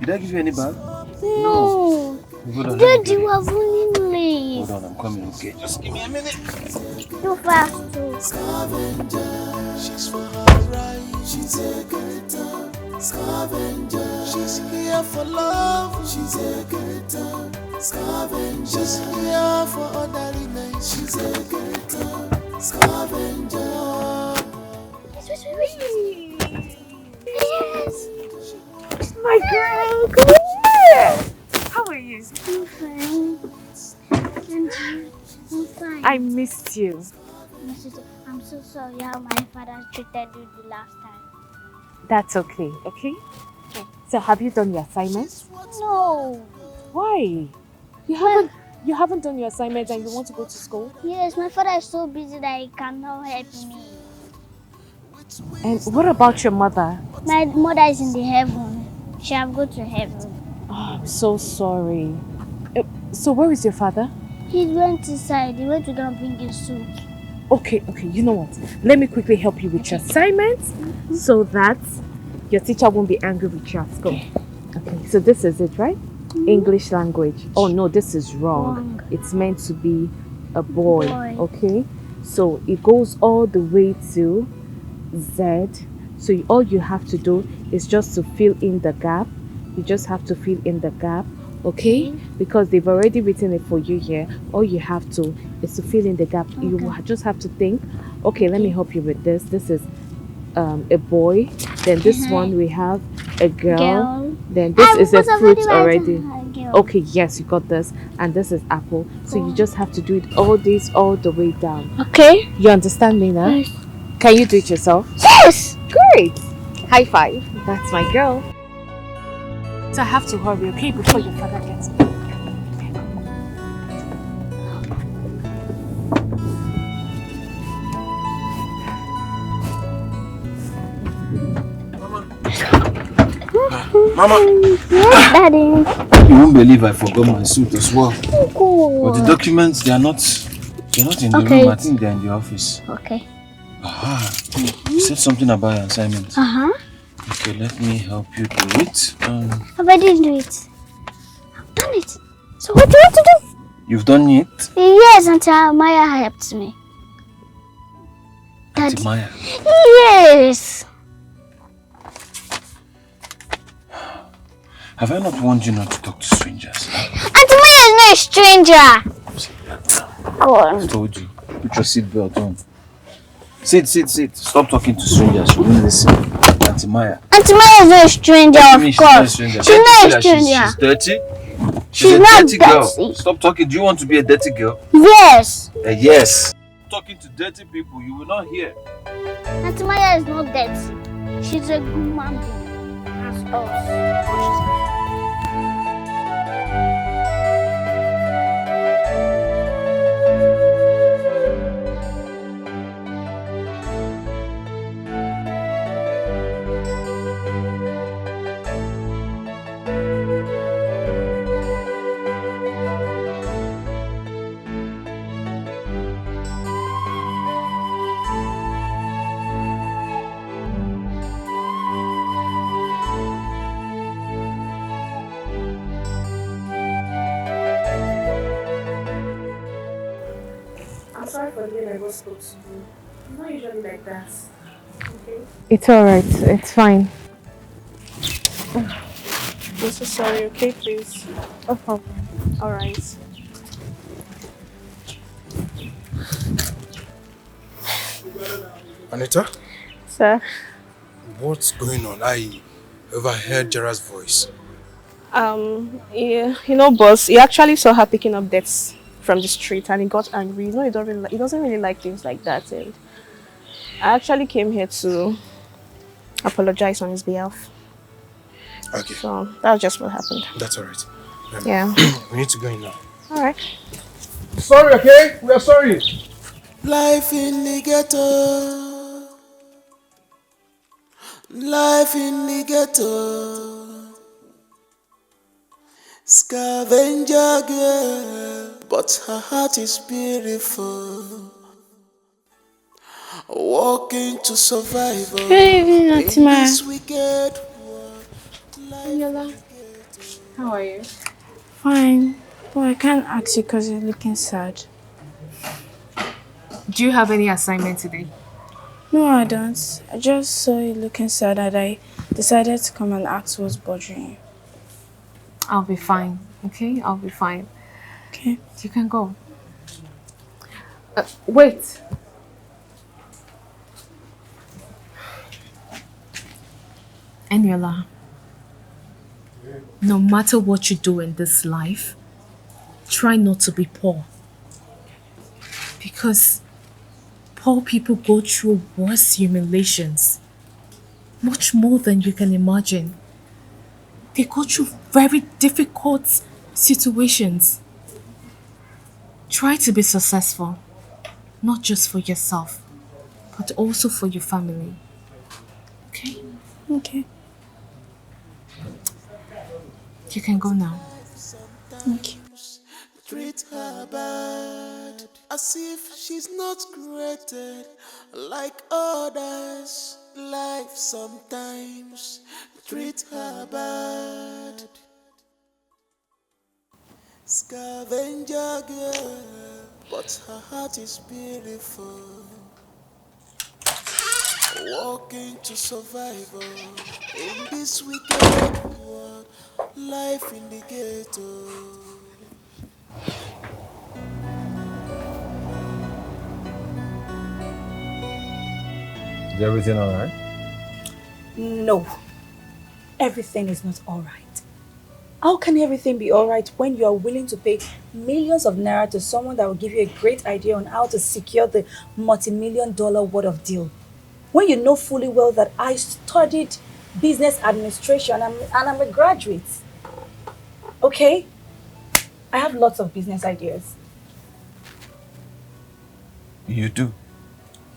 Did I give you any bag? No. Daddy, you are running late. Hold on, I'm coming, okay? Just give me a minute. Too fast. She's for her right. She's a ghetto scavenger. She's here for love. She's a ghetto scavenger. She's here for orderly nights. She's a ghetto scavenger. Yes. My girl, come here. How are you? I'm fine. And you? I'm fine. I missed you. My sister, I'm so sorry how my father treated you the last time. That's okay, okay? So have you done your assignments? No. Why? You haven't done your assignments and you want to go to school? Yes, my father is so busy that he cannot help me. And what about your mother? My mother is in the heaven. She have go to heaven. Oh, I'm so sorry. So where is your father? He went inside. He went to go and bring his soup. Okay, you know what? Let me quickly help you with your assignments so that your teacher won't be angry with you at school. Okay, so this is it, right? English language. Oh no, this is wrong. It's meant to be a boy, okay? So it goes all the way to Z. So all you have to do is just to fill in the gap. You just have to fill in the gap, okay? Because they've already written it for you here. All you have to is to fill in the gap. You just have to think, okay, let me help you with this. This is a boy. Then this one we have a girl. Then this is a fruit already. Okay, yes, you got this. And this is apple. So you just have to do it all this all the way down. Okay. You understand me now? Yes. Can you do it yourself? Yes. Great. High five. That's my girl. So I have to hurry, okay, before your father gets me. Mama. Yes, Daddy. You won't believe I forgot my suit as well. Cool. But the documents, they are not in the room. I think they're in the office. Okay. Aha. You said something about your assignment. Okay, let me help you do it. I didn't do it. I've done it. So what do you want to do? You've done it? Yes, Auntie Maya helped me. Auntie Maya? Yes. Have I not warned you not to talk to strangers? Auntie Maya is not a stranger. Go on. I told you. Put your seatbelt on. Sit. Stop talking to strangers. You won't listen. Auntie Maya. Auntie Maya is not a stranger, of course. She's She's not a stranger. She's dirty? She's a not dirty girl. dirty. Stop talking. Do you want to be a dirty girl? Yes. Yes. Talking to dirty people, you will not hear. Auntie Maya is not dirty. She's a good man being. As us. I'm sorry for the way I was supposed to do. I'm not usually like that. Okay? It's alright, it's fine. I'm so sorry, okay, please? No problem. Alright. Anita? Sir? What's going on? I overheard Jera's voice. Yeah, you know, boss, he actually saw her picking up debts from the street and he got angry. You know, he doesn't really like things like that. And I actually came here to apologize on his behalf. Okay. So that's just what happened. That's alright. Yeah. We need to go in now. Alright. Sorry, okay? We are sorry. Life in the ghetto. Life in the ghetto. Scavenger girl, but her heart is beautiful. Walking to survival. Hey, Auntie in Maya. this wicked world. Yola, how are you? Fine. Well, I can't ask you because you're looking sad. Do you have any assignment today? No, I don't. I just saw you looking sad and I decided to come and ask what's bothering you. I'll be fine, okay? I'll be fine. Okay. You can go. Wait. Eniola, no matter what you do in this life, try not to be poor. Because poor people go through worse humiliations. Much more than you can imagine. They go through very difficult situations. Try to be successful. Not just for yourself, but also for your family. Okay? Okay. You can go now. Thank you. Treat her bad, as if she's not created like others. Life sometimes treat her bad. Scavenger girl, but her heart is beautiful. Walking to survival in this wicked world. Life in the ghetto. Is everything alright? No, everything is not alright. How can everything be alright when you are willing to pay millions of naira to someone that will give you a great idea on how to secure the multi-million-dollar worth of deal? When you know fully well that I studied business administration and I'm a graduate. Okay? I have lots of business ideas. You do?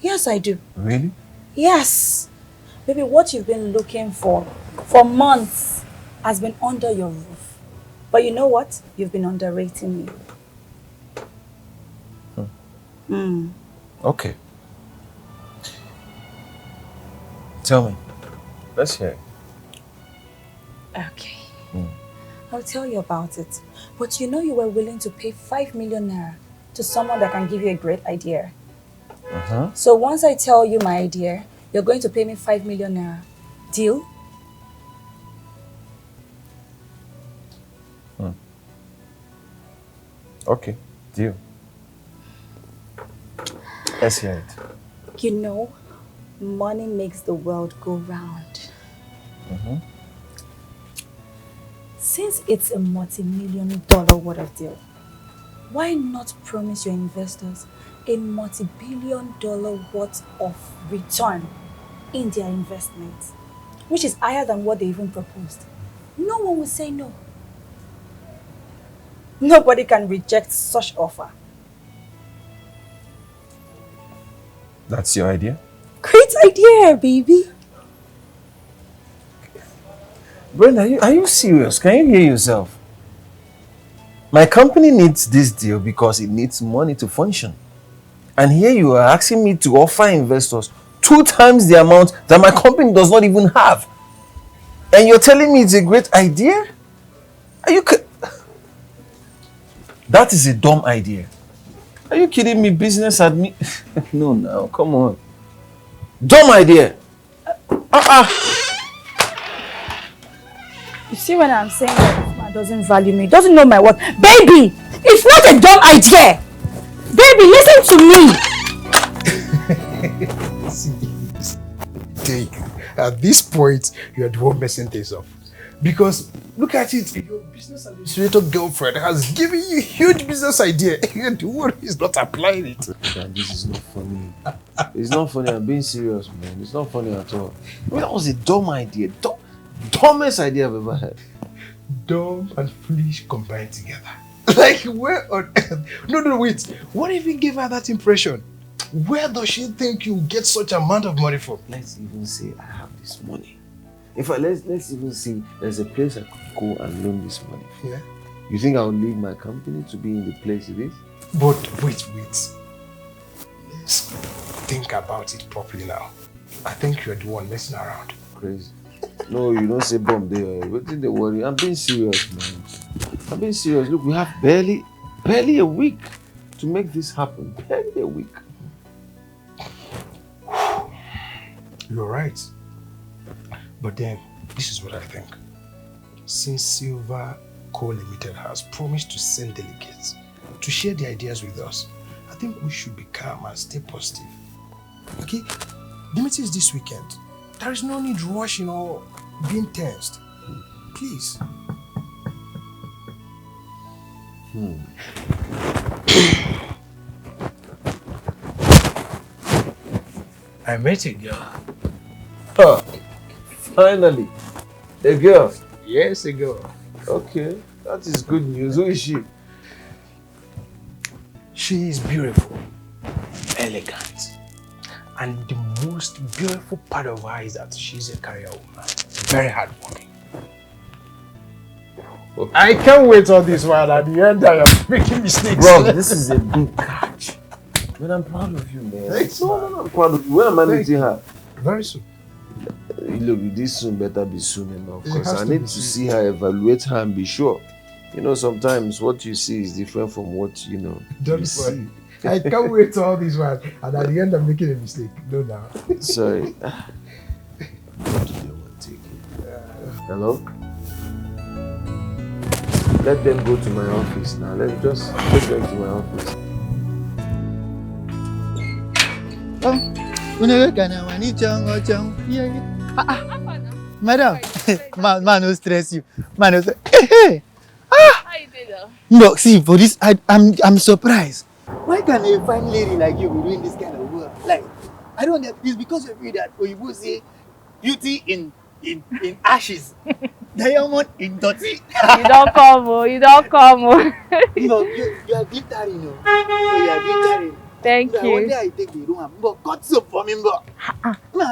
Yes, I do. Really? Yes. Baby, what you've been looking for months has been under your roof. But you know what? You've been underrating me. Okay. Tell me. Let's hear it. Okay. I'll tell you about it. But you know you were willing to pay 5 million naira to someone that can give you a great idea. So once I tell you my idea, you're going to pay me 5 million naira. Deal? Okay, deal. Let's hear it. You know, money makes the world go round. Since it's a multi-million-dollar worth of deal, why not promise your investors a multi-billion-dollar worth of return in their investment, which is higher than what they even proposed? No one will say no. Nobody can reject such offer. That's your idea? Great idea, baby. Brenda, are you serious? Can you hear yourself? My company needs this deal because it needs money to function. And here you are asking me to offer investors 2 times the amount that my company does not even have. And you're telling me it's a great idea? Are you That is a dumb idea. Are you kidding me? Business admin? No, come on. Dumb idea. You see when I'm saying that this man doesn't value me, doesn't know my worth. Baby, it's not a dumb idea. Baby, listen to me. Take. At this point, you are the one messing things up. Because look at it, your business administrator girlfriend has given you a huge business idea and the one is not applying it. This is not funny. It's not funny. I'm being serious, man. It's not funny at all. I mean, that was a dumb idea. Dumbest idea I've ever had. Dumb and foolish combined together. Like, where on earth? No, wait. What even gave her that impression? Where does she think you get such amount of money from? Let's even say I have this money. In fact, let's even see there's a place I could go and loan this money. Yeah. You think I'll leave my company to be in the place it is? But wait. Let's think about it properly now. I think you're the one messing around. Crazy. No, you don't say bomb there. What did they worry? I'm being serious, man. I'm being serious. Look, we have barely a week to make this happen. Barely a week. You're right. But then, this is what I think. Since Silver Co. Limited has promised to send delegates to share their ideas with us, I think we should be calm and stay positive. Okay? The meeting is this weekend. There is no need rushing or being tensed. Please. I met a girl. Oh, finally. A girl? Yes, a girl. Okay, that is good news. Who is she? She is beautiful, elegant, and the most beautiful part of her is that she's a career woman. Very hardworking. Okay. I can't wait on this one. At the end, I am making mistakes. Bro, this is a big catch. Man, I'm proud of you, man. Thanks, No, I'm proud of you. When am I meeting her? Very soon. Look, this soon better be soon enough. It Because has I to need be to soon. see her, evaluate her, and be sure. You know, sometimes what you see is different from what, you know, Don't you see. worry. I can't wait to all this one. And at the end, I'm making a mistake. No, now. Sorry. What do they want to take it? Hello? Let them go to my office now. Let's just take them to my office. Madam, man, no stress you. Man, no stress. Hey! How you doing though? No, see, for this, I'm surprised. Why can a fine lady like you be doing this kind of work? Like, I don't know. It's because of you that Oyibo say beauty in ashes, diamond in dirty. You don't come, oh. You don't come, oh. No, you are glittering, no. So you are glittering. Thank So you. one day I take the room, but cut soap for me, but.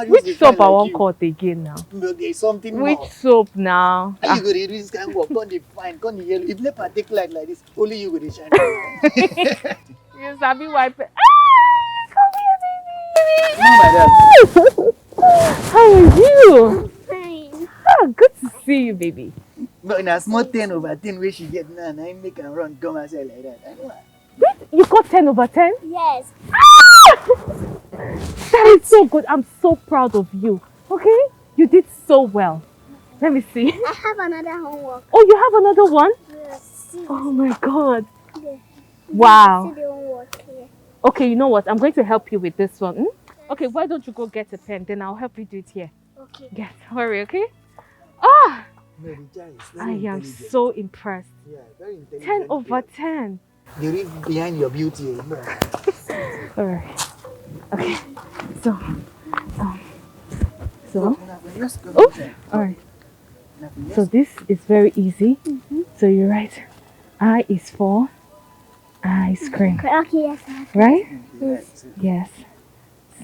Which soap I won't cut again now? But there's something Which more. soap now? How you go to do this kind of work? Come the fine, come the yellow. If never take light like this, only you go to shine. You sabi wipe it. How are you? Fine. Oh, good to see you, baby. But in a small 10/10 where she get now, I make her run come outside like that. I know her. Wait, you got 10/10? Yes. That is so good. I'm so proud of you. Okay? You did so well. Let me see. I have another homework. Oh, you have another one? Yes. See, Oh my God. the- Wow. See the homework here. Okay, you know what? I'm going to help you with this one. Okay, why don't you go get a pen? Then I'll help you do it here. Okay. Yes, hurry, okay? Ah! No, the child is I very am intelligent. so impressed. Yeah, very intelligent. 10/10. You read behind your beauty. You know. Alright. Okay. So. Let's go. Oh, alright. So this is very easy. So you write I is for ice cream. Okay, yes. Right? Yes. Yes.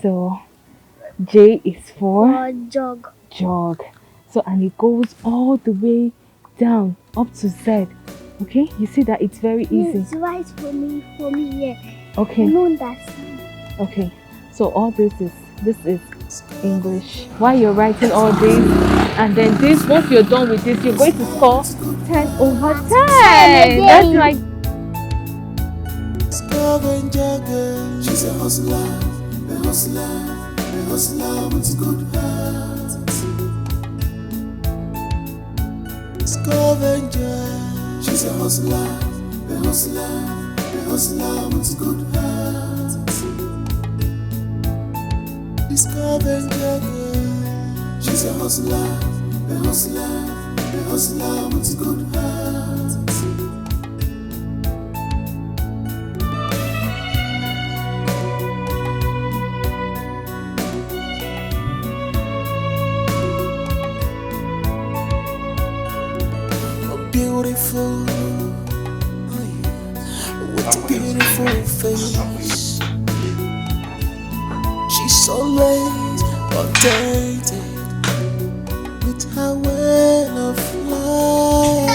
So J is for jog. jog. So and it goes all the way down up to Z. Okay? You see that it's very easy. Yes, right for me, yeah. Okay. I know that. Okay. So all this is English. While you're writing all this, and then this, once you're done with this, you're going to score 10/10. That's like Scavenger girl, she's a hustler, a hustler with good heart. Scavenger, she's a hustler, a hustler with good heart. Scavenger girl, she's a hustler, a hustler with good heart. Beautiful, with a beautiful face. She's always updated with her way of life.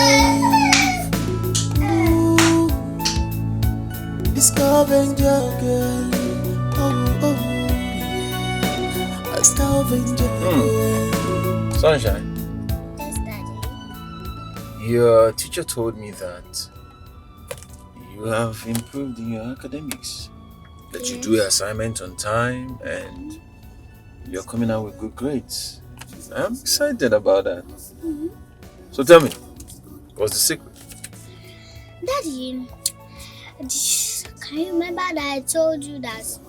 Ooh, discovering your girl. Oh, yeah. A scavenger girl. Sunshine. Your teacher told me that you have improved in your academics, that you do your assignment on time and you're coming out with good grades. I'm excited about that. So tell me, what's the secret? Daddy, can you remember that I told you that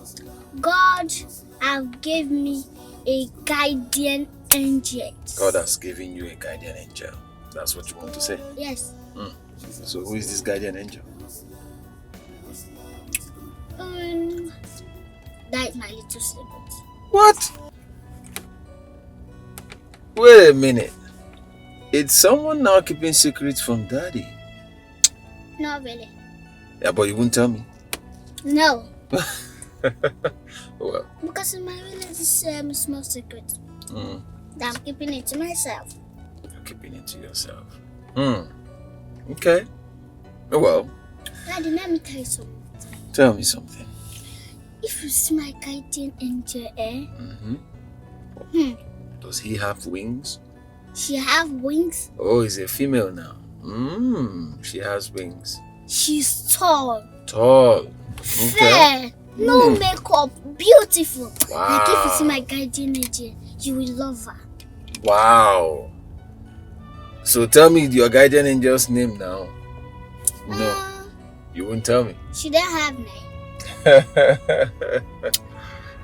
God have gave me a guardian angel? God has given you a guardian angel. That's what you want to say? Yes. So who is this guardian angel? That is my little secret. What? Wait a minute. It's someone now keeping secrets from Daddy. Not really. Yeah, but you won't tell me. No. Well. Because in my village is a small secret. That I'm keeping it to myself. You're keeping it to yourself. Okay. Well. Daddy, let me tell you something. Tell me something. If you see my guardian angel, Does he have wings? She have wings. Oh, he's a female now. She has wings. She's tall. Tall. Fair. No makeup. Beautiful. Wow. Like if you see my guardian angel, you will love her. Wow. So tell me your guardian angel's name now. No. You won't tell me. She don't have name.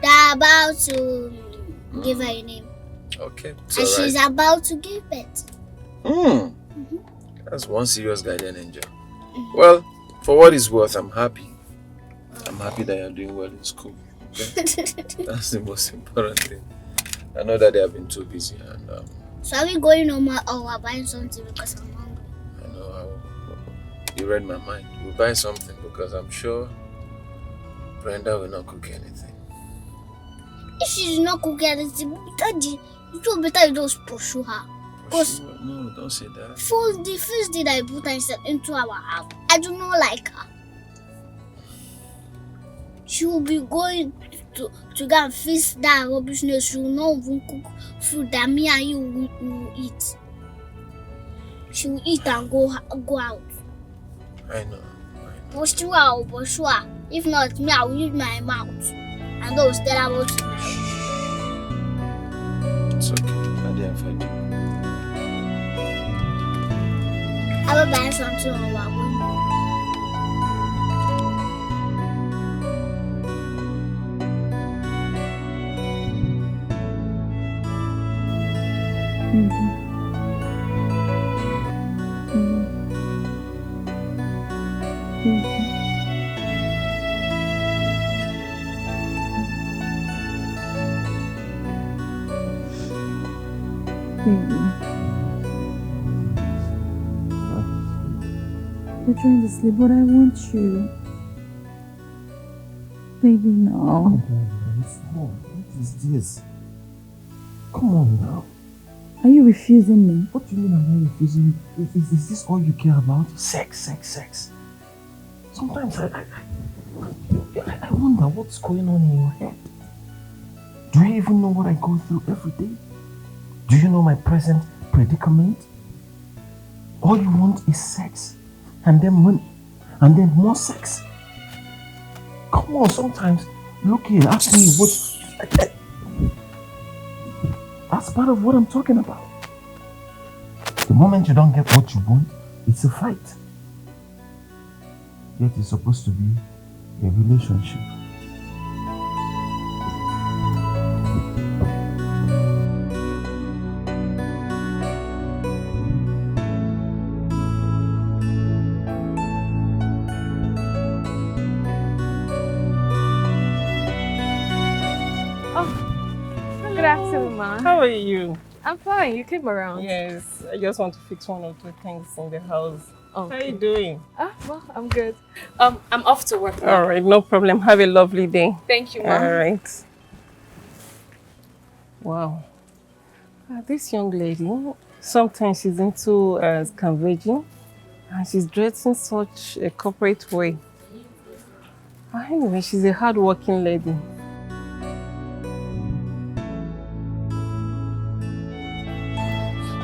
They're about to give her a name. Okay. And she's about to give it. That's one serious guardian angel. Well, for what it's worth, I'm happy. I'm happy that you're doing well in school. Okay? That's the most important thing. I know that they have been too busy and So are we going home or we're buying something because I'm hungry? I know how you read my mind. We'll buy something because I'm sure Brenda will not cook anything. If she's not cooking anything, Daddy, it's better you just pursue her. Because no, don't say that. For the first day that I put her into our house, I do not like her. She will be going to go and feast that rubbishness. She will not even cook food that me and you will eat. She will eat and go out. I know. Pursue her. If not, me, I will use my mouth. And those that are about to It's okay. Daddy, I've heard you. I will buy something on our window. You're trying to sleep, but I want you. Baby, no. What is this? Come on now. Are you refusing me? What do you mean I'm not refusing you? Is this all you care about? Sex. Sometimes I wonder what's going on in your head. Do you even know what I go through every day? Do you know my present predicament? All you want is sex, and then money, and then more sex. Come on, sometimes look here, ask me what. That's part of what I'm talking about. The moment you don't get what you want, it's a fight. Yet it's supposed to be a relationship. Good afternoon, ma. How are you? I'm fine. You came around. Yes, I just want to fix one or two things in the house. Okay. How are you doing? Well, I'm good. I'm off to work now. All right, no problem. Have a lovely day. Thank you, ma. All right. Wow. This young lady, sometimes she's into converging, and she's dressed in such a corporate way. Anyway, she's a hard-working lady.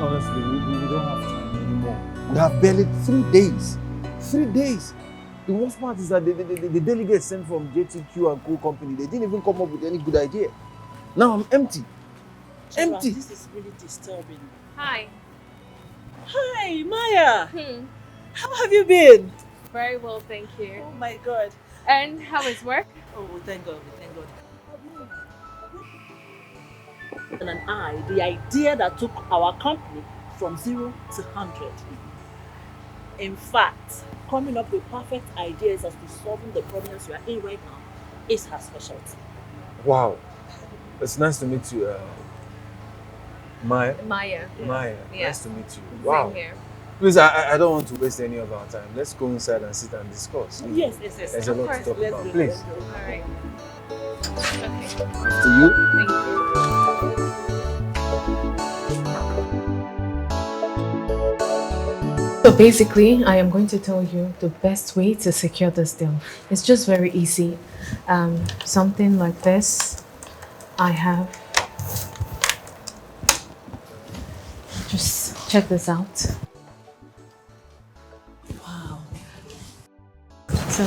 Honestly, we don't have time anymore. We have barely 3 days. 3 days. The worst part is that the delegates sent from JTQ and Co company, they didn't even come up with any good idea. Now I'm empty. Empty. This is really disturbing. Hi. Hi, Maya. Hmm. How have you been? Very well, thank you. Oh my God. And how is work? Oh, thank God, thank God. And the idea that took our company from 0 to 100. In fact, coming up with perfect ideas as to solving the problems you are in right now is her specialty. Wow. It's nice to meet you, Maya. Maya. Maya, Yeah. nice to meet you. Same Wow. here. Please, I don't want to waste any of our time. Let's go inside and sit and discuss. Yes. There's a lot to talk Let's about. go, Please. let's go. All right. After you. Thank you. So basically, I am going to tell you the best way to secure this deal. It's just very easy. Something like this. I have. Just check this out. Wow. So,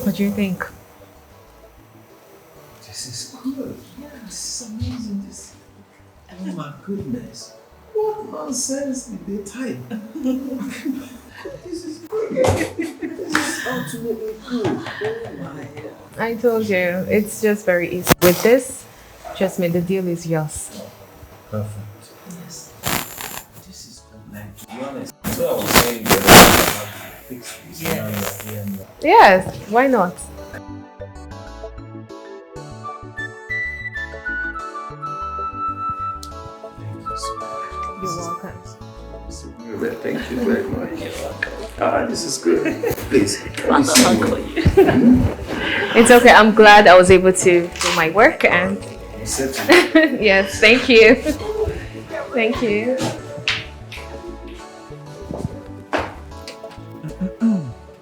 what do you think? This is good. Yeah, this is amazing. Oh my goodness. What nonsense did they type? This is good. This is absolutely good. Oh my God. I told you, it's just very easy. With this, trust me, the deal is yours. Perfect. Yes. This is good. Like, to be honest, that's what I was saying. That I have to fix this. Yes. Now you're here. Yes, why not? Thank you so much. You're welcome. Thank you very much. This is good. Please. It's okay, I'm glad I was able to do my work and yes, thank you. Thank you.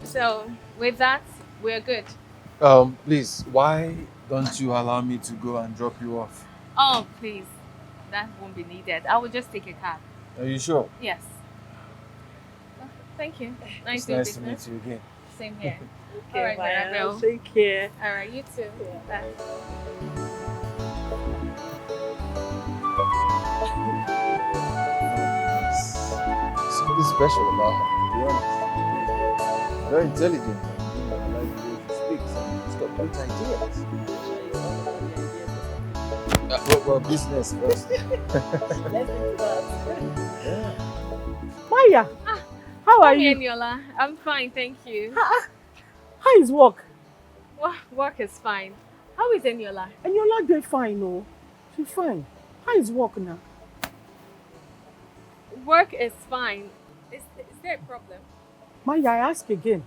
So, with that, we're good. Please, why don't you allow me to go and drop you off? Oh, please. That won't be needed. I will just take a cab. Are you sure? Yes. Thank you. It's doing nice to business. meet you again. Same here. Okay, All right, Maya, Marabel. take care. All right, you too. Bye. Something special about her, to be honest. Very intelligent. I like the way she speaks. She's got great ideas. Well, business first. Yeah. Maya, how are Hi, you? Eniola. I'm fine, thank you. How is work? Work is fine. How is Eniola? Eniola dey fine, oh. She's fine. How is work now? Work is fine. Is there a problem? Maya, I ask again.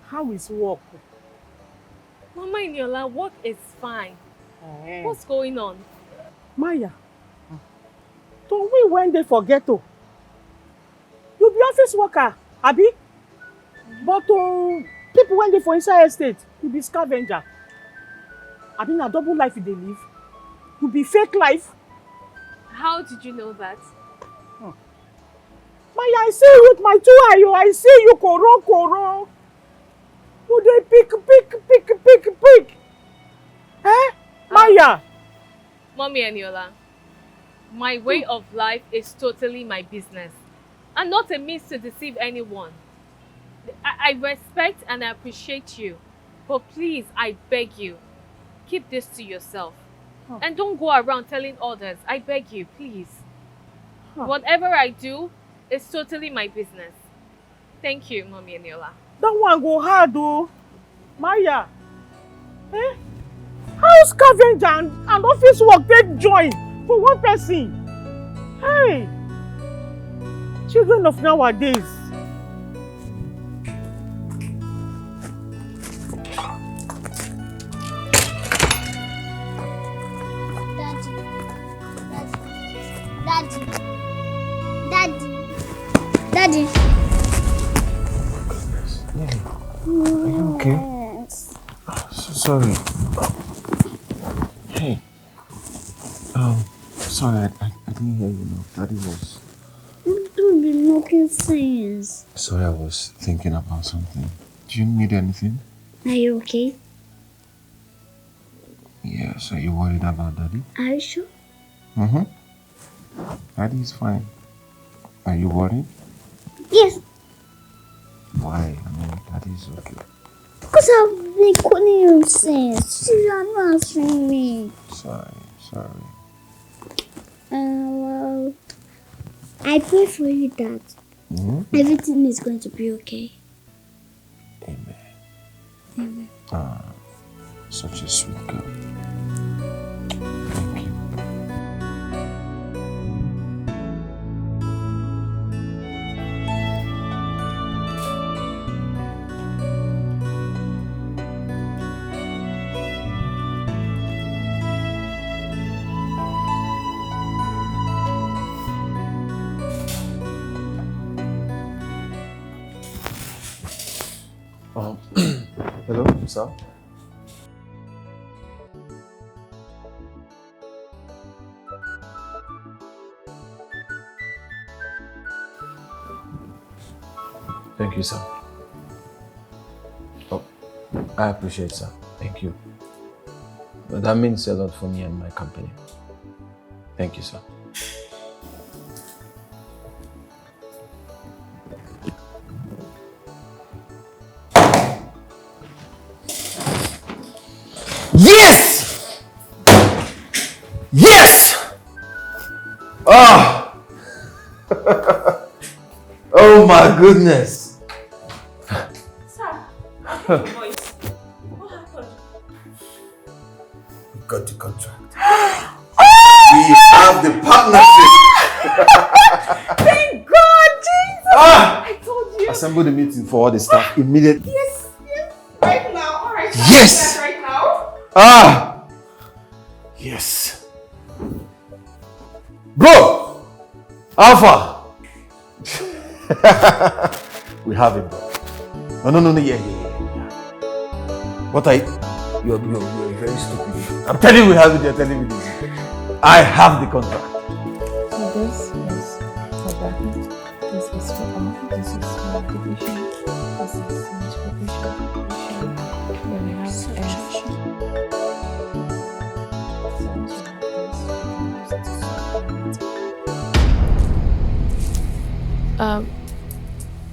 How is work? Mama Eniola, work is fine. What's going on? Maya, to we when they forget to. You be office worker, abi? But people when they for inside estate, you be scavenger. Abi na double life you dey live. You be fake life. How did you know that? Maya, I see you with my 2 eye, I see you koro. You dey pick. Eh? Maya. Mommy Eniola, my way of life is totally my business and not a means to deceive anyone. I respect and I appreciate you, but please, I beg you, keep this to yourself. And don't go around telling others. I beg you, please. Whatever I do is totally my business. Thank you, Mommy Eniola. That one go hard though. Maya. Eh? How scavenger and office work take join for one person? Hey! Children of nowadays. Daddy. Are you okay? Sorry. Hey. Sorry, I didn't hear you now. Daddy was... Don't be making sense. Sorry, I was thinking about something. Do you need anything? Are you okay? So you're worried about Daddy? Are you sure? Mm-hmm. Daddy is fine. Are you worried? Yes. Why? I mean, Daddy is okay. Because I've been calling you since. You are not answering me. Sorry. Well, I pray for you that everything is going to be okay. Amen. Such a sweet girl. Thank you. Hello, sir. Thank you, sir. Oh, I appreciate, sir. Thank you. But that means a lot for me and my company. Thank you, sir. Yes! Yes! Oh! Oh my goodness! Sir, voice. What happened? We got the contract. We have the partnership! Thank God, Jesus! I told you. Assemble the meeting for all the staff immediately. Yes. Right now. All right. Yes! Right now. Yes. Bro! Alpha! We have it, bro. No, yeah. What are you? You're very stupid. I'm telling you we have it, you're telling me this. I have the contract. So this is for bracket, this is for off, this is for division, this is multiplication, then we have F.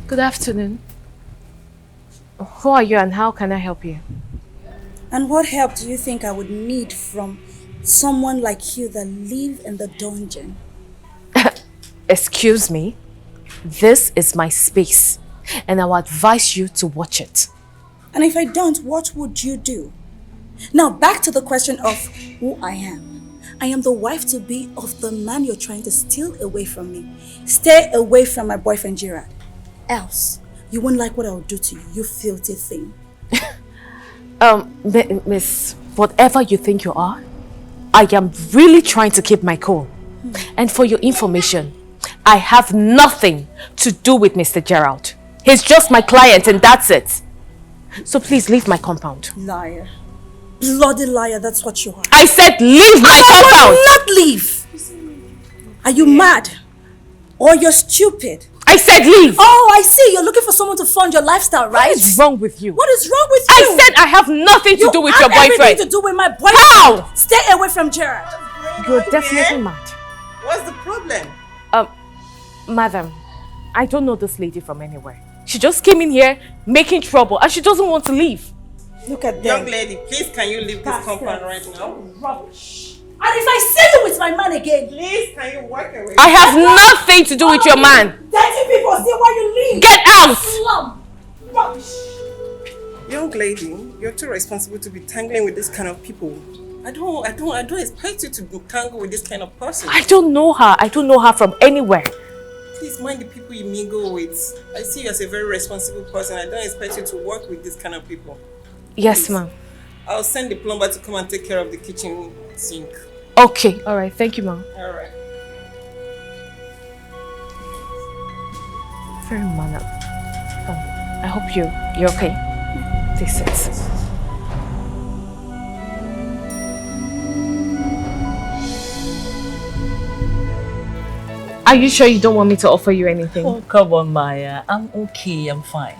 Good afternoon. Who are you and how can I help you? And what help do you think I would need from someone like you that live in the dungeon? Excuse me? This is my space and I will advise you to watch it. And if I don't, what would you do? Now back to the question of who I am. I am the wife-to-be of the man you're trying to steal away from me. Stay away from my boyfriend Gerard. Else, you won't like what I'll do to you, you filthy thing. Miss, whatever you think you are, I am really trying to keep my cool. And for your information, I have nothing to do with Mr. Gerald. He's just my client and that's it. So please leave my compound. Liar. Bloody liar, that's what you are. I said leave my compound! I will not leave! Are you mad? Or you're stupid? I said leave! Oh, I see. You're looking for someone to fund your lifestyle, right? What is wrong with you? What is wrong with you? I said I have nothing to do with your boyfriend. You have everything to do with my boyfriend. How? Stay away from Gerard. You're definitely mad. What's the problem? Madam, I don't know this lady from anywhere. She just came in here making trouble and she doesn't want to leave. Look at them. Young lady, please can you leave this compound right now? Rubbish. And if I see you with my man again, please can you walk away? I have nothing to do with your man. Dirty people, see why you leave. Get out! Slum. Rubbish. Young lady, you're too responsible to be tangling with this kind of people. I don't expect you to tangle with this kind of person. I don't know her. I don't know her from anywhere. Please mind the people you mingle with. I see you as a very responsible person. I don't expect you to work with this kind of people. Yes, ma'am. I'll send the plumber to come and take care of the kitchen sink. Okay. All right. Thank you, ma'am. All right. Very mannered. I hope you're okay. Take sense. Are you sure you don't want me to offer you anything? Oh, come on, Maya. I'm okay. I'm fine.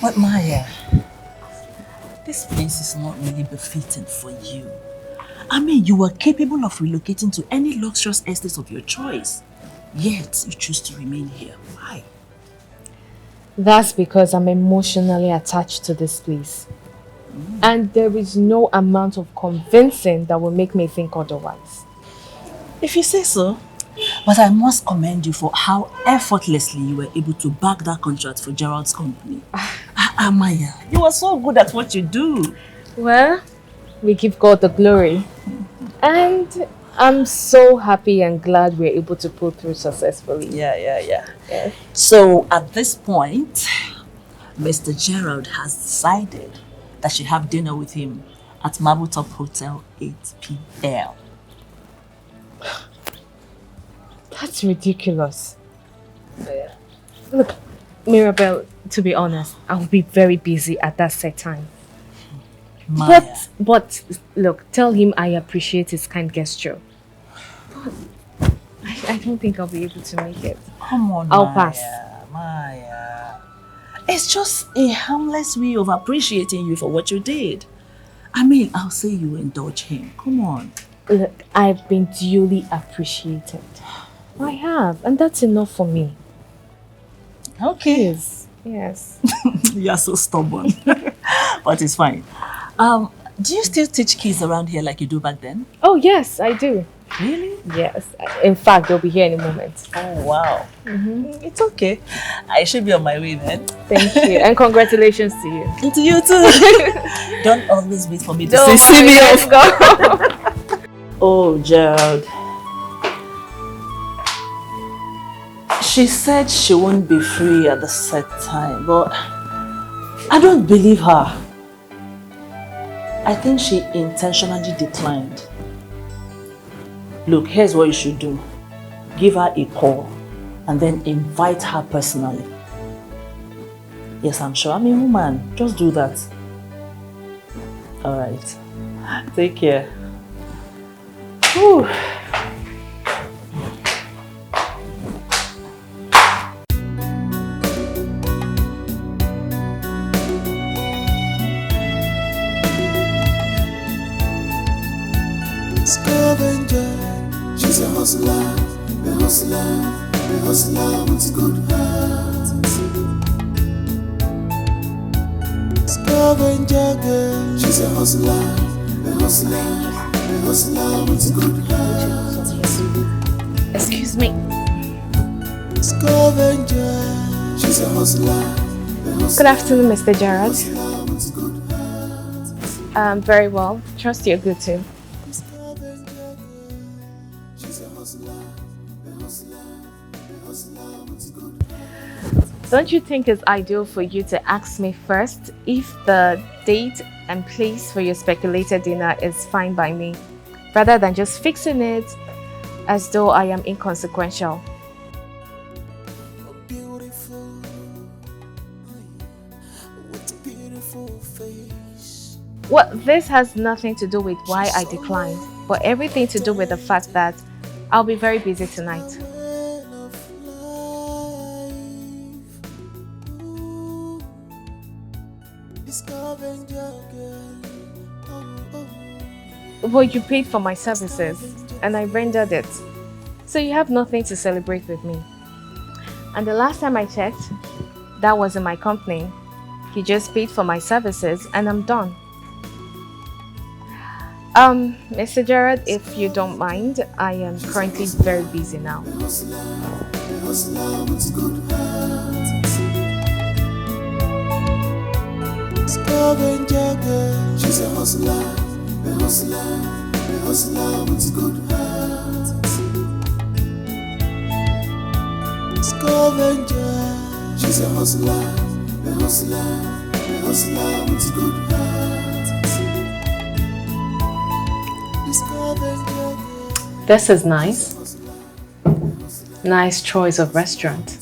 But Maya, this place is not really befitting for you. I mean, you were capable of relocating to any luxurious estate of your choice. Yet, you choose to remain here. Why? That's because I'm emotionally attached to this place. And there is no amount of convincing that will make me think otherwise. If you say so. But I must commend you for how effortlessly you were able to back that contract for Gerald's company. Amaya, you are so good at what you do. Well, we give God the glory. And I'm so happy and glad we're able to pull through successfully. Yeah. So at this point, Mr. Gerald has decided that she have dinner with him at Marble Top Hotel 8 p.m. That's ridiculous. Look, Mirabelle, to be honest, I'll be very busy at that set time. Maya. But look, tell him I appreciate his kind gesture. But I don't think I'll be able to make it. Come on, I'll Maya, pass. Maya. It's just a harmless way of appreciating you for what you did. I mean, I'll say you indulge him. Come on. Look, I've been duly appreciated. I have, and that's enough for me. Okay. Yes. You are so stubborn. But it's fine. Do you still teach kids around here like you do back then? Oh, yes, I do. Really? Yes. In fact, they'll be here in a moment. Oh, wow. It's okay. I should be on my way then. Thank you. And congratulations to you. And to you too. Don't always wait for me to Don't say, see me worry, off. let's go. Oh, Gerald. She said she won't be free at the set time, but I don't believe her. I think she intentionally declined. Look, here's what you should do. Give her a call and then invite her personally. Yes, I'm sure. I'm a woman. Just do that. Alright. Take care. Whew. Scavenger, she's a hustler, the hustler with a good heart. Scavenger girl, she's a hustler, the hustler with a good heart. Excuse me. Scavenger, she's a hustler. Good afternoon, Mr. Gerard. Very well. Trust you're good too. Don't you think it's ideal for you to ask me first if the date and place for your speculated dinner is fine by me, rather than just fixing it as though I am inconsequential? Well, this has nothing to do with why I declined, but everything to do with the fact that I'll be very busy tonight. Well, you paid for my services and I rendered it. So you have nothing to celebrate with me. And the last time I checked, that wasn't my company. He just paid for my services and I'm done. Mr. Gerard, if you don't mind, I am currently very busy now. Scavenger girl, she's a hustler, the hustler with a good heart. Scavenger, she's a hustler, the hustler with a good heart. Scavenger girl. This is nice. Nice choice of restaurant.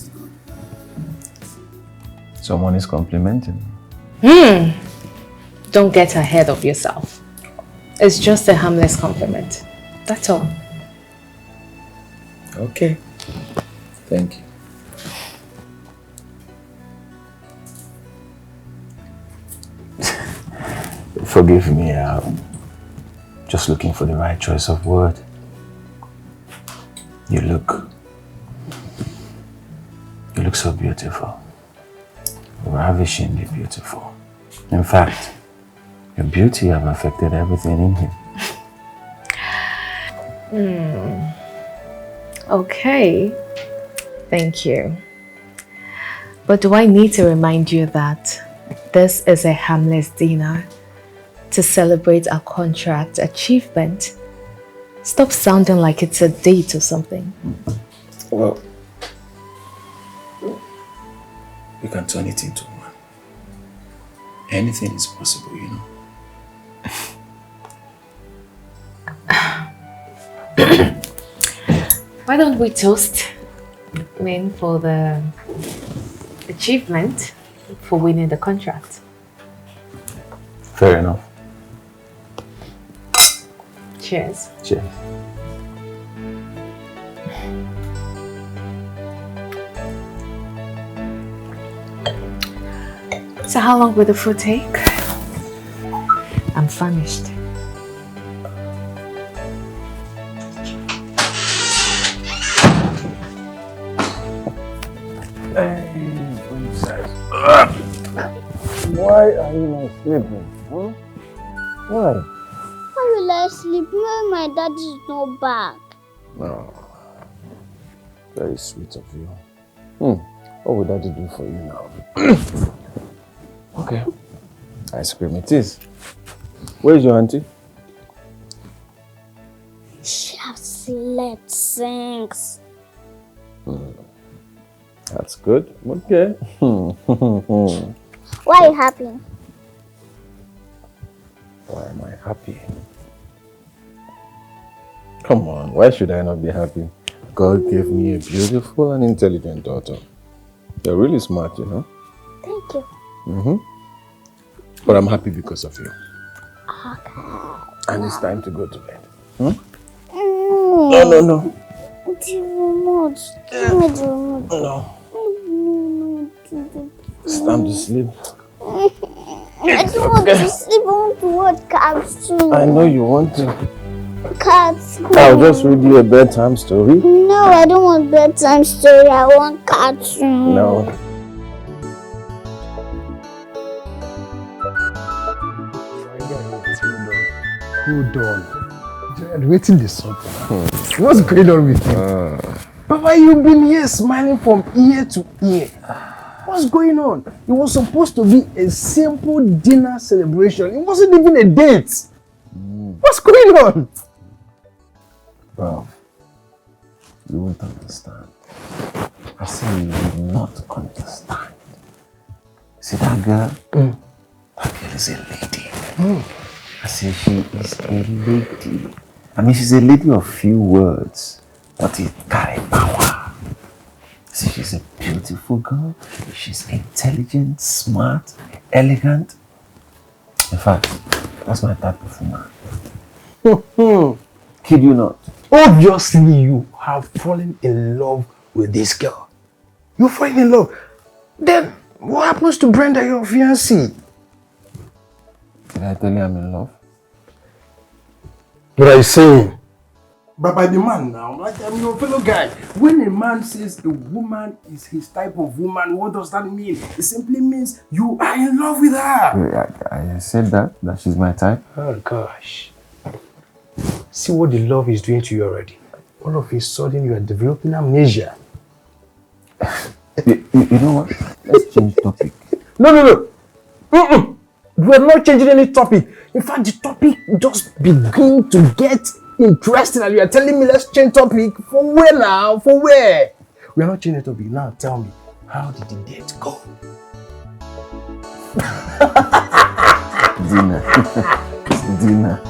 Someone is complimenting. Don't get ahead of yourself. It's just a harmless compliment. That's all. Okay. Thank you. Forgive me. just looking for the right choice of word. You look so beautiful. Ravishingly beautiful. In fact, your beauty has affected everything in him. Okay. Thank you. But do I need to remind you that this is a harmless dinner to celebrate our contract achievement? Stop sounding like it's a date or something. Well, you can turn it into one. Anything is possible, you know. Why don't we toast for the achievement for winning the contract? Fair enough. Cheers. Cheers. So how long will the food take? I'm famished. Why are you not sleeping? Huh? Why? Why will I sleep when my daddy is not back? No. Very sweet of you. What would daddy do for you now? Okay. Ice cream it is. Where's your auntie? She has slept since. That's good. Okay. Why are you happy? Why am I happy? Come on, why should I not be happy? God gave me a beautiful and intelligent daughter. You're really smart, you know? Thank you. But I'm happy because of you. Okay. And it's time to go to bed. No. No. The remote. Give me the remote. No. It's time to sleep. I don't want to sleep. I want to watch cartoon. I know you want to. Cartoon. I'll just read you a bedtime story. No, I don't want bedtime story. I want cartoon. No. Hold on. Jared, waiting this something. What's going on with you? Papa, you've been here smiling from ear to ear. What's going on? It was supposed to be a simple dinner celebration. It wasn't even a date. What's going on? Bro, you won't understand. I say you will not understand. See that girl? That girl is a lady. I say she is a lady. I mean, she's a lady of few words, but it carries power. See, she's a beautiful girl. She's intelligent, smart, elegant. In fact, that's my type of woman. Kid you not. Obviously, you have fallen in love with this girl. You're falling in love. Then, what happens to Brenda, your fiancée? Did I tell you I'm in love? What are you saying? But by the man now, like I'm your fellow guy. When a man says a woman is his type of woman, what does that mean? It simply means you are in love with her. I said that she's my type. Oh gosh. See what the love is doing to you already. All of a sudden you are developing amnesia. You know what? Let's change topic. No. We're not changing any topic. In fact, the topic just begin to get interesting and you are telling me let's change topic. For where now? For where? We are not changing topic. Now tell me, how did the date go? Dinner. It's dinner.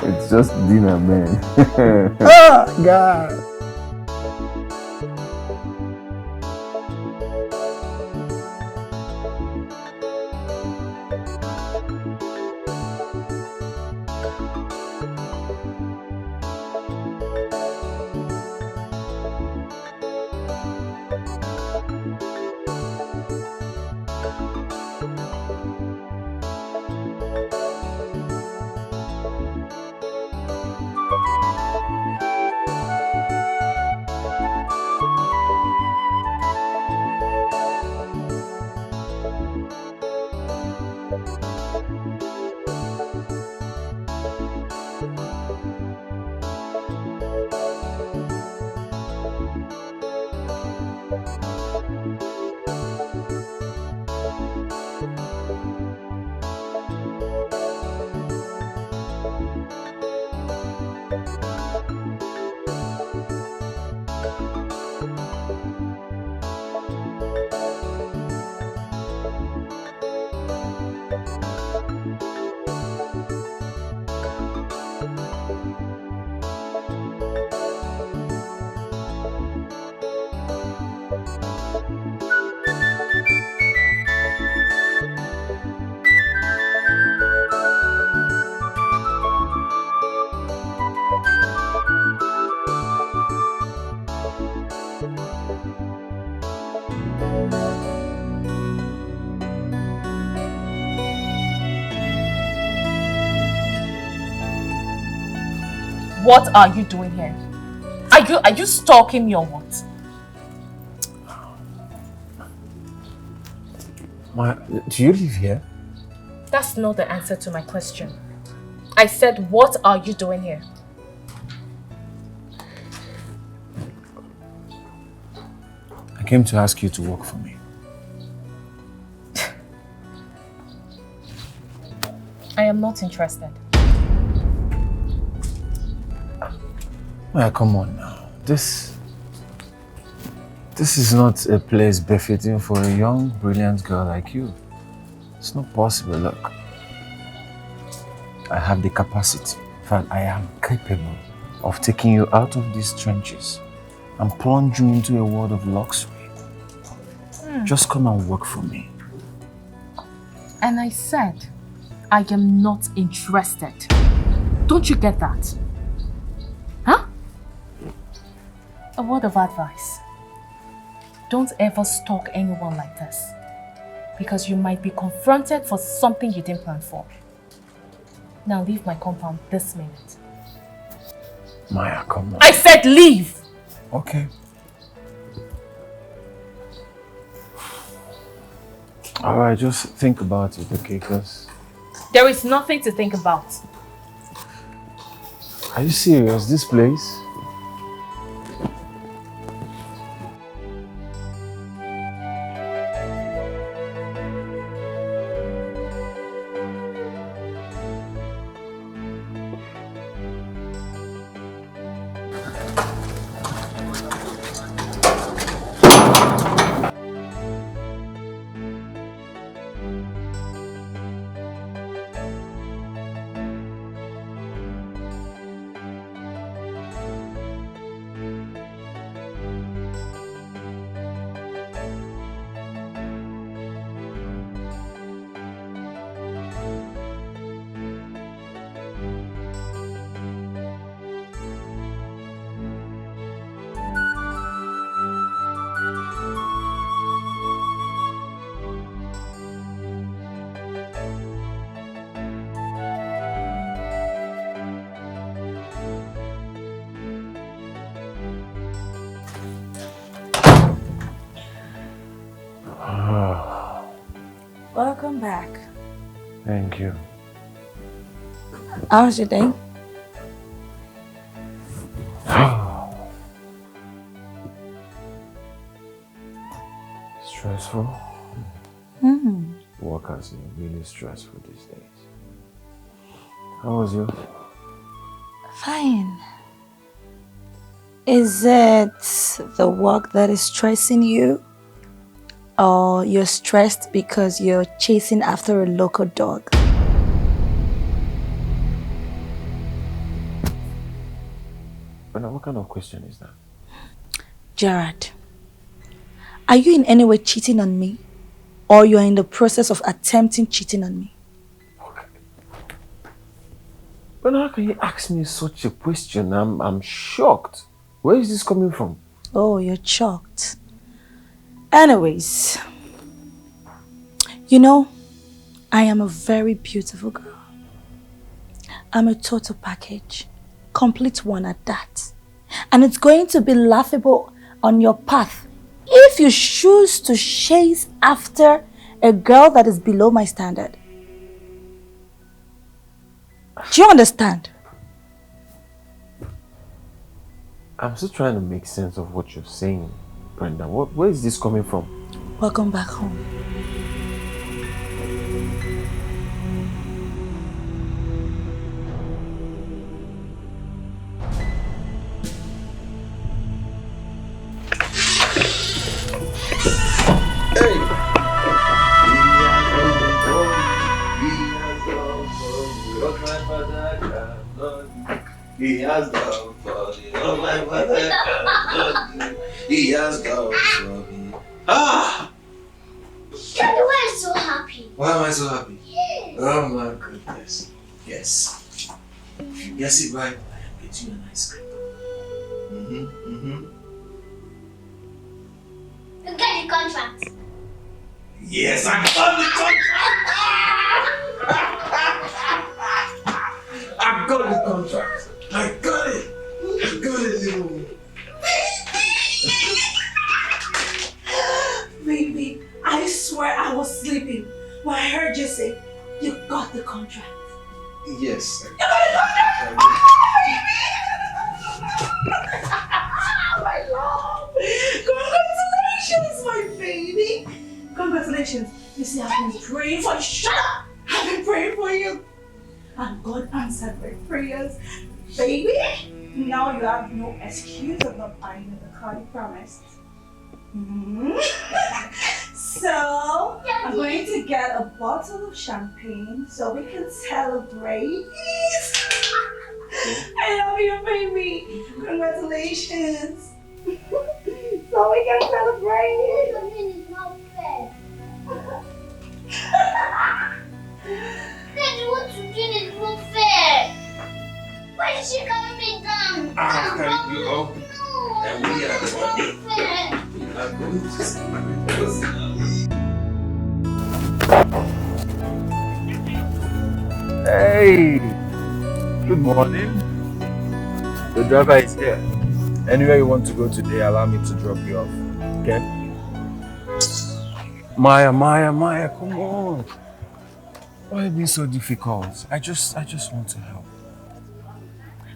It's just dinner, man. Oh, God. what are you doing here? Are you stalking me or what? Maya, do you live here? That's not the answer to my question. I said, what are you doing here? I came to ask you to work for me. I am not interested. Maya, come on now. This is not a place befitting for a young, brilliant girl like you. It's not possible, look. I have the capacity. In fact, I am capable of taking you out of these trenches and plunge you into a world of luxury. Just come and work for me. And I said, I am not interested. Don't you get that? Huh? A word of advice. Don't ever stalk anyone like this. Because you might be confronted for something you didn't plan for. Now leave my compound this minute. Maya, come on. I said leave! Okay. Alright, just think about it, okay? Because... There is nothing to think about. Are you serious? This place? Welcome back. Thank you. How's your day? Stressful? Work has been really stressful these days. How was yours? Fine. Is it the work that is stressing you? Or you're stressed because you're chasing after a local dog? What kind of question is that? Gerard, are you in any way cheating on me? Or you're in the process of attempting cheating on me? But how can you ask me such a question? I'm shocked. Where is this coming from? Oh, you're shocked. Anyways, you know, I am a very beautiful girl. I'm a total package. Complete one at that. And it's going to be laughable on your path if you choose to chase after a girl that is below my standard. Do you understand? I'm still trying to make sense of what you're saying, Brenda. Where is this coming from? Welcome back home. He has done for me. Oh my mother, he has done for me. Ah! Daddy, why are you so happy? Why am I so happy? Yes. Oh my goodness. Yes. If you guess it right, I am getting you an ice cream. You get the contract. Yes, I got the contract. I got the contract. I got it. you. Baby, I swear I was sleeping when I heard you say you got the contract. Yes. You got the contract! My love! Congratulations, my baby! Congratulations. You see, I've been praying for you. Shut up! I've been praying for you. And God answered my prayers. Baby, now you have no excuse of not buying the car you promised. So, I'm going to get a bottle of champagne so we can celebrate. I love you, baby. Congratulations. So we can celebrate. I mean, it's not fair. Daddy, what you're doing is not fair. Why is she calling me down? I'll carry you up. No, And we are it's not fair. We are going to celebrate. Hey! Good morning. The driver is here. Anywhere you want to go today, allow me to drop you off. Okay? Maya, come on. Why are you being so difficult? I just want to help.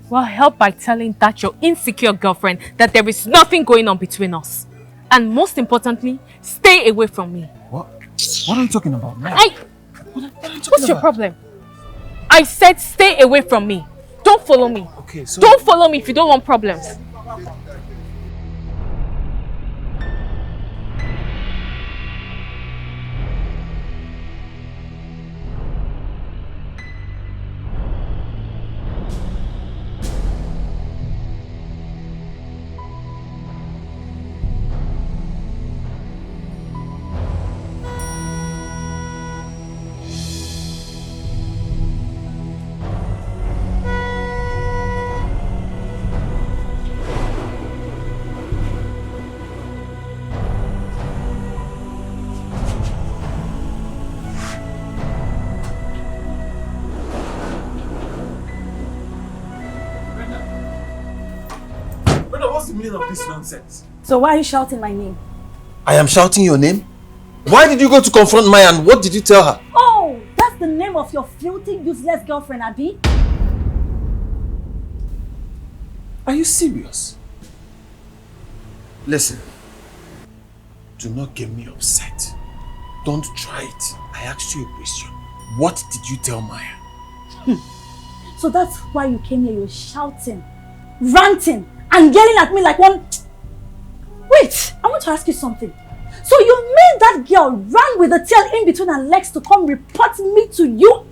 Well, help by telling that your insecure girlfriend that there is nothing going on between us. And most importantly, stay away from me. What? What are you talking about now? What's your problem? I said stay away from me. Don't follow me. Okay, so... Don't follow me if you don't want problems. What's the meaning of this nonsense? So why are you shouting my name? I am shouting your name? Why did you go to confront Maya and what did you tell her? Oh, that's the name of your filthy, useless girlfriend, Abby? Are you serious? Listen, do not get me upset. Don't try it. I asked you a question. What did you tell Maya? So that's why you came here, you're shouting, ranting, and yelling at me like one... Wait, I want to ask you something. So you mean that girl ran with the tail in between her legs to come report me to you?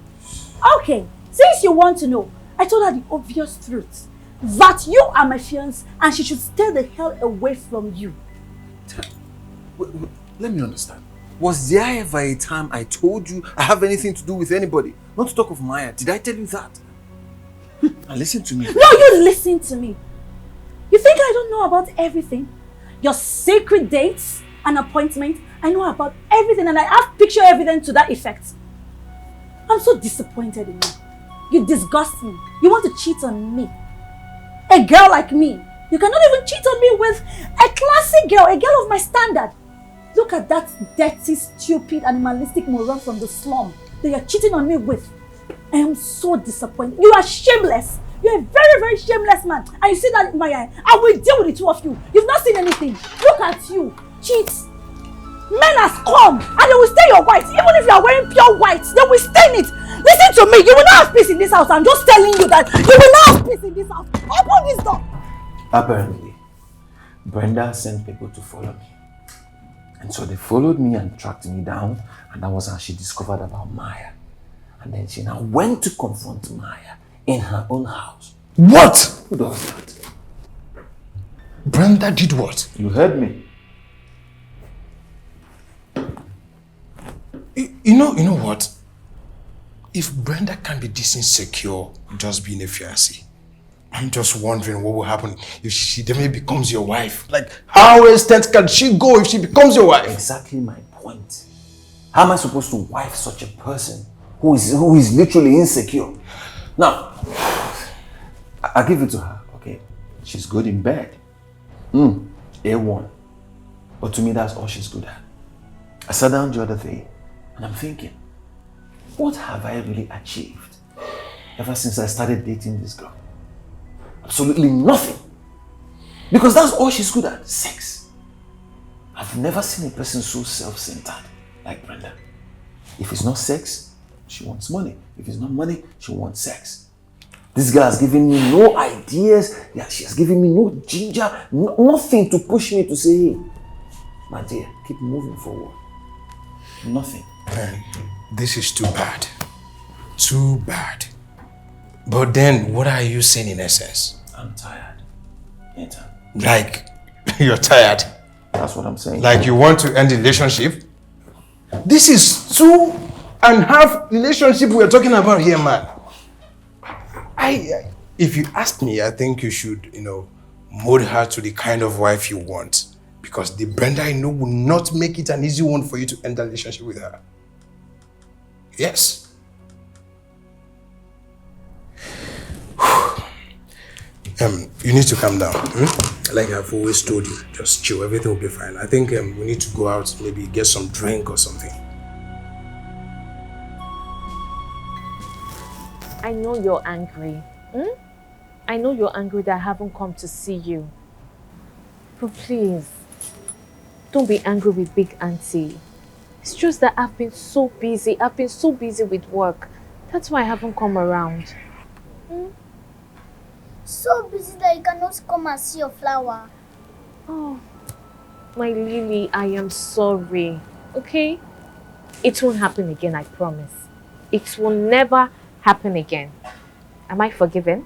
Okay, since you want to know, I told her the obvious truth. That you are my fiancé and she should stay the hell away from you. Wait, let me understand. Was there ever a time I told you I have anything to do with anybody? Not to talk of Maya. Did I tell you that? Now listen to me. No, you listen to me. You think I don't know about everything? Your secret dates and appointments, I know about everything and I have picture evidence to that effect. I'm so disappointed in you. You disgust me. You want to cheat on me. A girl like me. You cannot even cheat on me with a classic girl, a girl of my standard. Look at that dirty, stupid, animalistic moron from the slum that you're cheating on me with. I am so disappointed. You are shameless. You're a very, very shameless man. And you see that in my eye. I will deal with the two of you. You've not seen anything. Look at you. Cheats. Men has come and they will stain your white. Even if you are wearing pure white, they will stain it. Listen to me. You will not have peace in this house. I'm just telling you that you will not have peace in this house. Open this door. Apparently, Brenda sent people to follow me. And so they followed me and tracked me down, and that was how she discovered about Maya. And then she now went to confront Maya in her own house. What? Who does that? Brenda did what? You heard me. You know what? If Brenda can be this insecure just being a fiancé, I'm just wondering what will happen if she definitely becomes your wife. Like, how extent can she go if she becomes your wife? Exactly my point. How am I supposed to wife such a person who is literally insecure? Now, I'll give it to her, okay? She's good in bed. A1. But to me, that's all she's good at. I sat down the other day and I'm thinking, what have I really achieved ever since I started dating this girl? Absolutely nothing. Because that's all she's good at, sex. I've never seen a person so self-centered like Brenda. If it's not sex, she wants money. If it's not money, she wants sex. This girl has given me no ideas. Yeah, she has given me no ginger, nothing to push me to say, hey, my dear, keep moving forward. Nothing. This is too bad. Too bad. But then, what are you saying in essence? I'm tired. Nathan. Like, you're tired? That's what I'm saying. Like you want to end the relationship? This is 2.5 relationship we're talking about here, man. If you ask me, I think you should, mold her to the kind of wife you want. Because the Brenda I know will not make it an easy one for you to end the relationship with her. Yes. You need to calm down. Like I've always told you, just chill, everything will be fine. I think we need to go out, maybe get some drink or something. I know you're angry. I know you're angry that I haven't come to see you. But please, don't be angry with Big Auntie. It's just that I've been so busy. I've been so busy with work. That's why I haven't come around. So busy that you cannot come and see your flower. Oh, my Lily, I am sorry. Okay? It won't happen again, I promise. It will never happen again. Am I forgiven?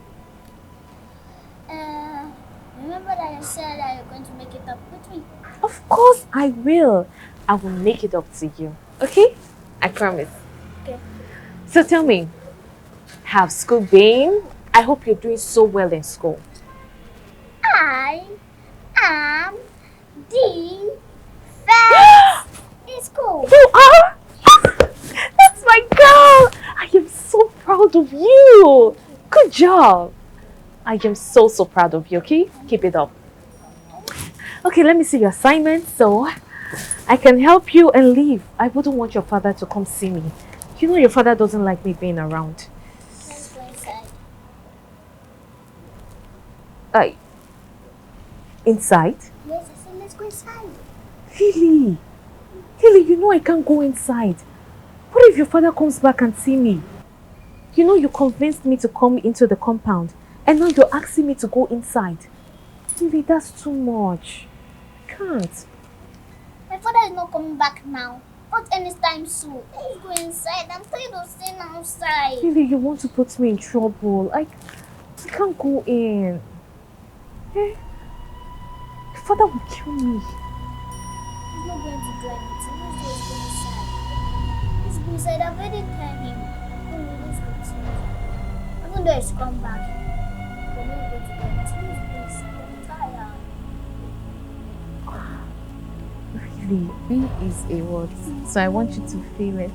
Remember that you said that you're going to make it up with me? Of course I will. I will make it up to you. Okay? I promise. Okay. So tell me, how's school been? I hope you're doing so well in school. I am the best in school. You are? That's my girl! I am so proud of you. Good job. I am so proud of you, okay? Keep it up. Okay, let me see your assignment so I can help you and leave. I wouldn't want your father to come see me. You know your father doesn't like me being around. Let's go inside. Inside? Yes, I said let's go inside. Lily, you know I can't go inside. What if your father comes back and see me? You know you convinced me to come into the compound and now you're asking me to go inside. Lily, that's too much. I can't. My father is not coming back now. Not anytime soon. Let's go inside. I'm tired of staying outside. Lily, you want to put me in trouble. I can't go in. Eh? Your father will kill me. He's not going to do anything. Let's go inside. Let's go inside. I've already told him. Oh, let's go inside. Even though he's come back, we're not going to do anything. Let's go inside. I'm tired. Really, B is a word. So I want you to feel it.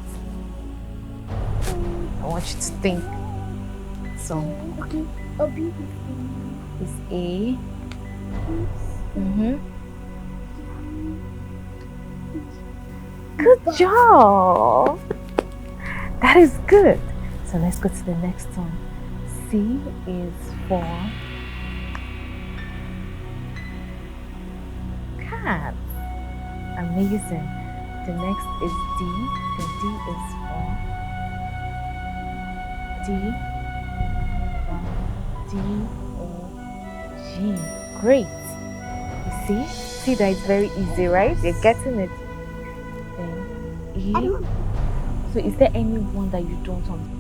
I want you to think. So, okay, a B is A. Good job. That is good. So let's go to the next one. C is for cat. Amazing. The next is D. The D is for D-O-G. Great. You see that it's very easy, right? You're getting it. Then E. So is there anyone that you don't understand?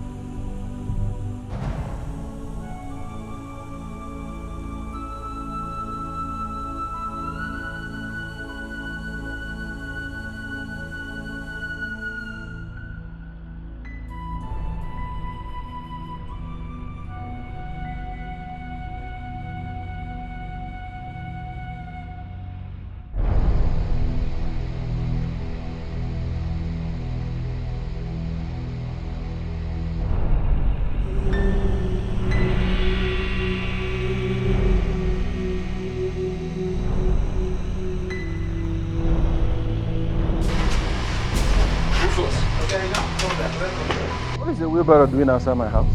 brother doing outside my house?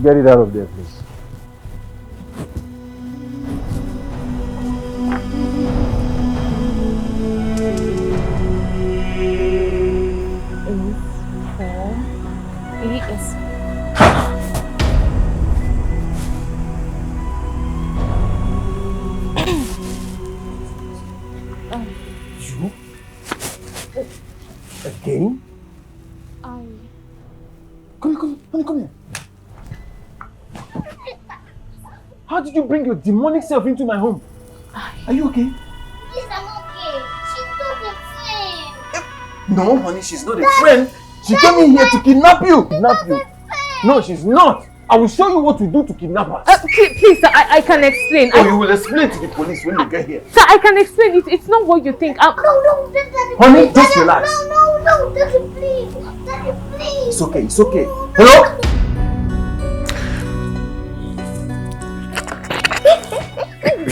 Get it out of there, please. You? Again? Come here. How did you bring your demonic self into my home? Are you okay? Please, I'm okay. She's not a friend. No, honey, she's not a friend. She came in here to kidnap you. No, she's not. I will show you what to do to kidnap her. Please, sir, I can explain. Oh, you will explain to the police when they get here. Sir, I can explain it. It's not what you think. No, Daddy, Honey, please. just relax. No, Daddy, please. Daddy, please. It's okay. Hello?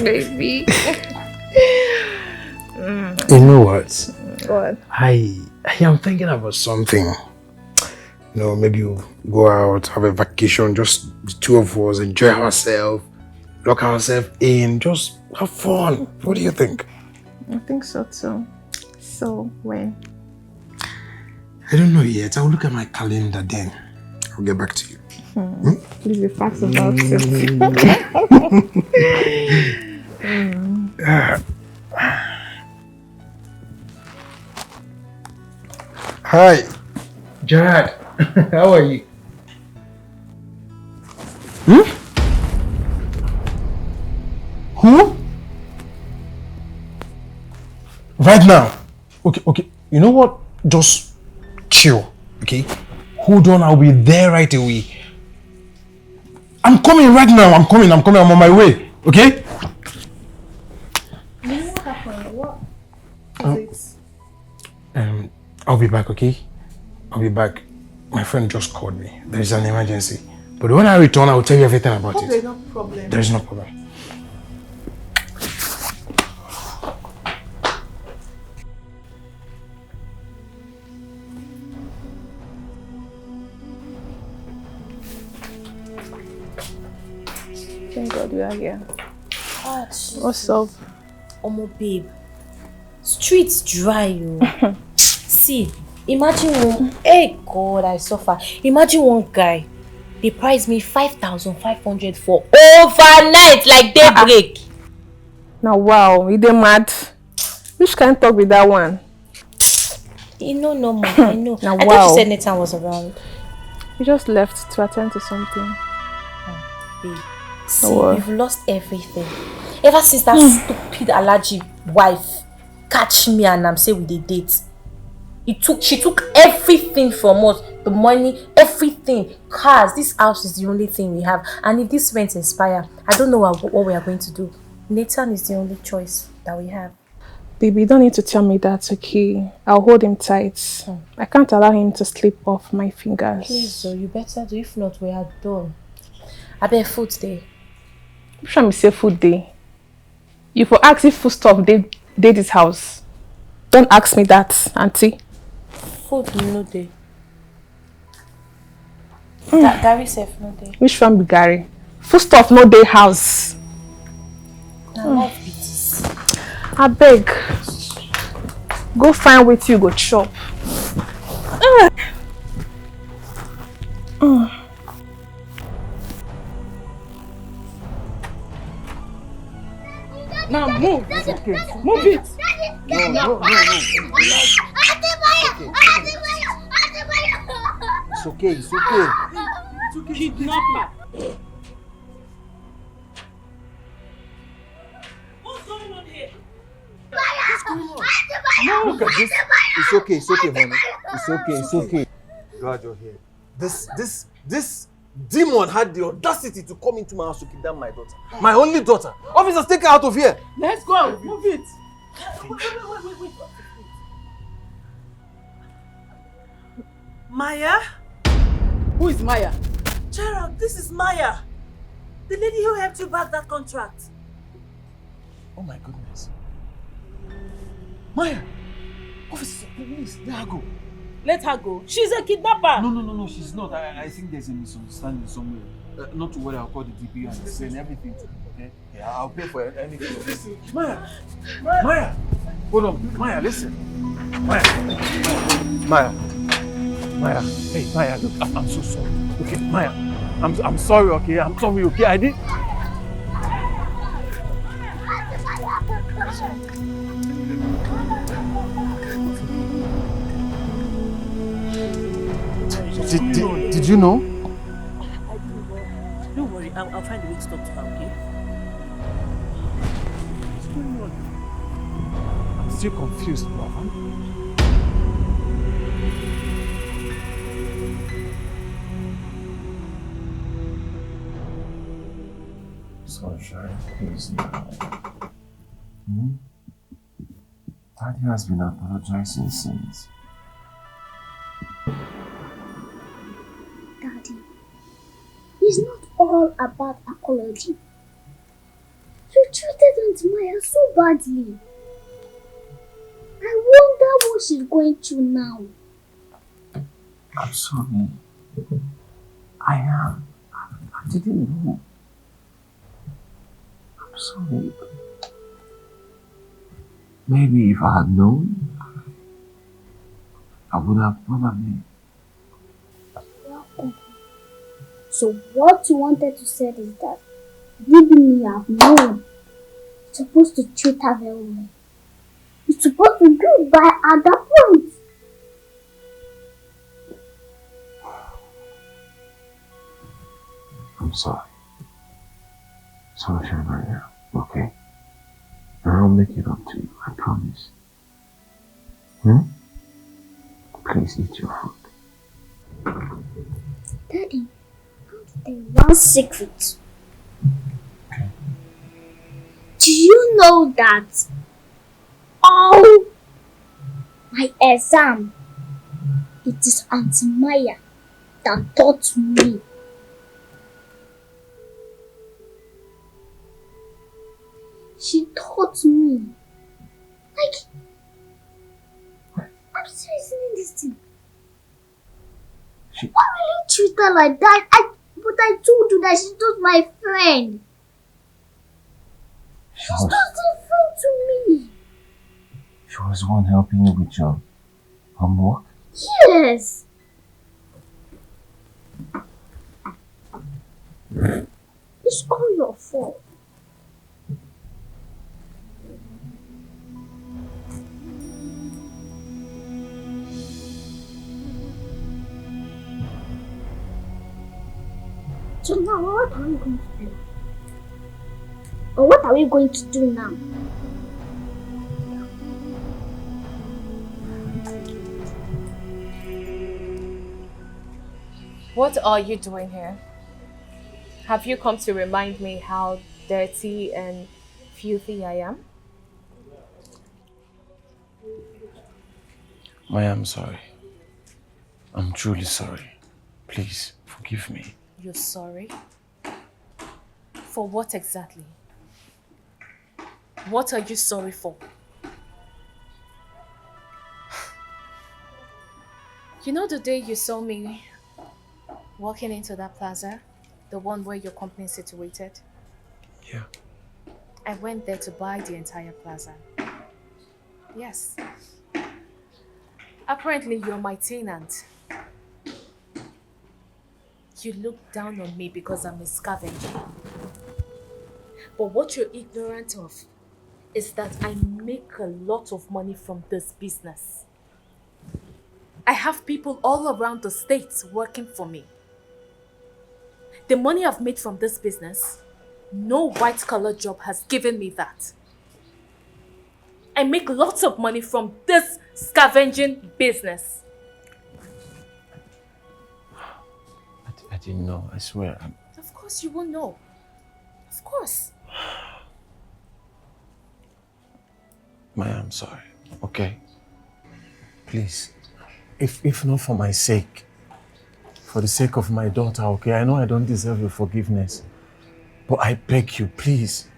Baby. You know what? What? I am thinking about something. You know, maybe you go out, have a vacation, just the two of us, enjoy ourselves, lock ourselves in, just have fun. What do you think? I think so too. So, when? I don't know yet. I'll look at my calendar then. I'll get back to you. Please be fast about it. Hi, Gerard. How are you? Who? Right now? Okay. You know what? Just chill, okay? Hold on, I'll be there right away. I'm coming right now. I'm coming. I'm on my way, okay? What happened? What is it? I'll be back, okay? I'll be back. My friend just called me. There is an emergency. But when I return, I will tell you everything about Hope it. there's no problem. There is no problem. Thank God you are here. What's up? Omo babe. Streets dry, you. See, imagine one. Hey God, I suffer. Imagine one guy. They priced me 5,500 for overnight, like daybreak. Now wow, you dey mad. Which kind talk with that one? You know, no more. I know. Now I thought you said Nathan was around. He just left to attend to something. Babe, see, What? you've lost everything. Ever since that stupid allergy wife catch me and I'm say we dey date. She took everything from us. The money, everything. Cars, this house is the only thing we have. And if this rent expire, I don't know what we are going to do. Nathan is the only choice that we have. Baby, you don't need to tell me that, okay? I'll hold him tight. I can't allow him to slip off my fingers. Please, though, you better do. If not, we are done. I bet food day. I'm sure me say food day. You for ask if food stuff they this house. Don't ask me that, auntie. Food no day. Gary safe no day. Which one be Gary? Food stuff no day house. Now life be this. I beg. Go find what you go chop. Now move. It's okay. Move it. No. It's okay. Kidnapper. What's going on here? Look at this. It's okay, honey. It's okay. Glad you're here. This demon had the audacity to come into my house to kidnap my daughter. My only daughter. Officers, take her out of here. Let's go. Move it. Wait. Maya? Who is Maya? Gerald, this is Maya. The lady who helped you back that contract. Oh my goodness. Maya! Officer, please, let her go. Let her go. She's a kidnapper. No, she's not. I think there's a misunderstanding somewhere. Not to worry, I'll call the DPO and explain everything to them, okay? Yeah, I'll pay for anything. Maya! Maya! Hold on. Maya, listen. Maya. Hey, Maya, look, I'm so sorry. Okay, Maya, I'm sorry, okay? I'm sorry, okay? I did. Did you know? I didn't know. Don't worry, I'll find a way to talk to her, okay? What's going on? I'm still confused, brother. Sunshine, please now. Daddy has been apologizing since. Daddy, it's not all about apology. You treated Aunt Maya so badly. I wonder what she's going through now. I'm sorry. I didn't know. I'm sorry. Maybe if I had known, I would have probably. So what you wanted to say is that given you have known, you're supposed to treat her very well. You're supposed to do it by at that point. I'm sorry. Sorry right now, okay? And I'll make it up to you, I promise. Please eat your food. Daddy, one secret. Okay. Do you know that all my exam, it is Auntie Maya that taught me? She taught me. I'm seriously in this thing. Why will you treat her like that? But I told you that she's not my friend. She's not a friend to me. She was the one helping you with your homework? Yes. It's all your fault. So now what are we going to do? Or what are we going to do now? What are you doing here? Have you come to remind me how dirty and filthy I am? Maya, I'm sorry. I'm truly sorry. Please, forgive me. You're sorry? For what exactly? What are you sorry for? You know the day you saw me walking into that plaza? The one where your company is situated? Yeah. I went there to buy the entire plaza. Yes. Apparently you're my tenant. You look down on me because I'm a scavenger. But what you're ignorant of is that I make a lot of money from this business. I have people all around the states working for me. The money I've made from this business, no white-collar job has given me that. I make lots of money from this scavenging business. I didn't know, I swear. Of course you won't know. Of course. Maya, I'm sorry, okay? Please, if not for my sake, for the sake of my daughter, okay? I know I don't deserve your forgiveness. But I beg you, please.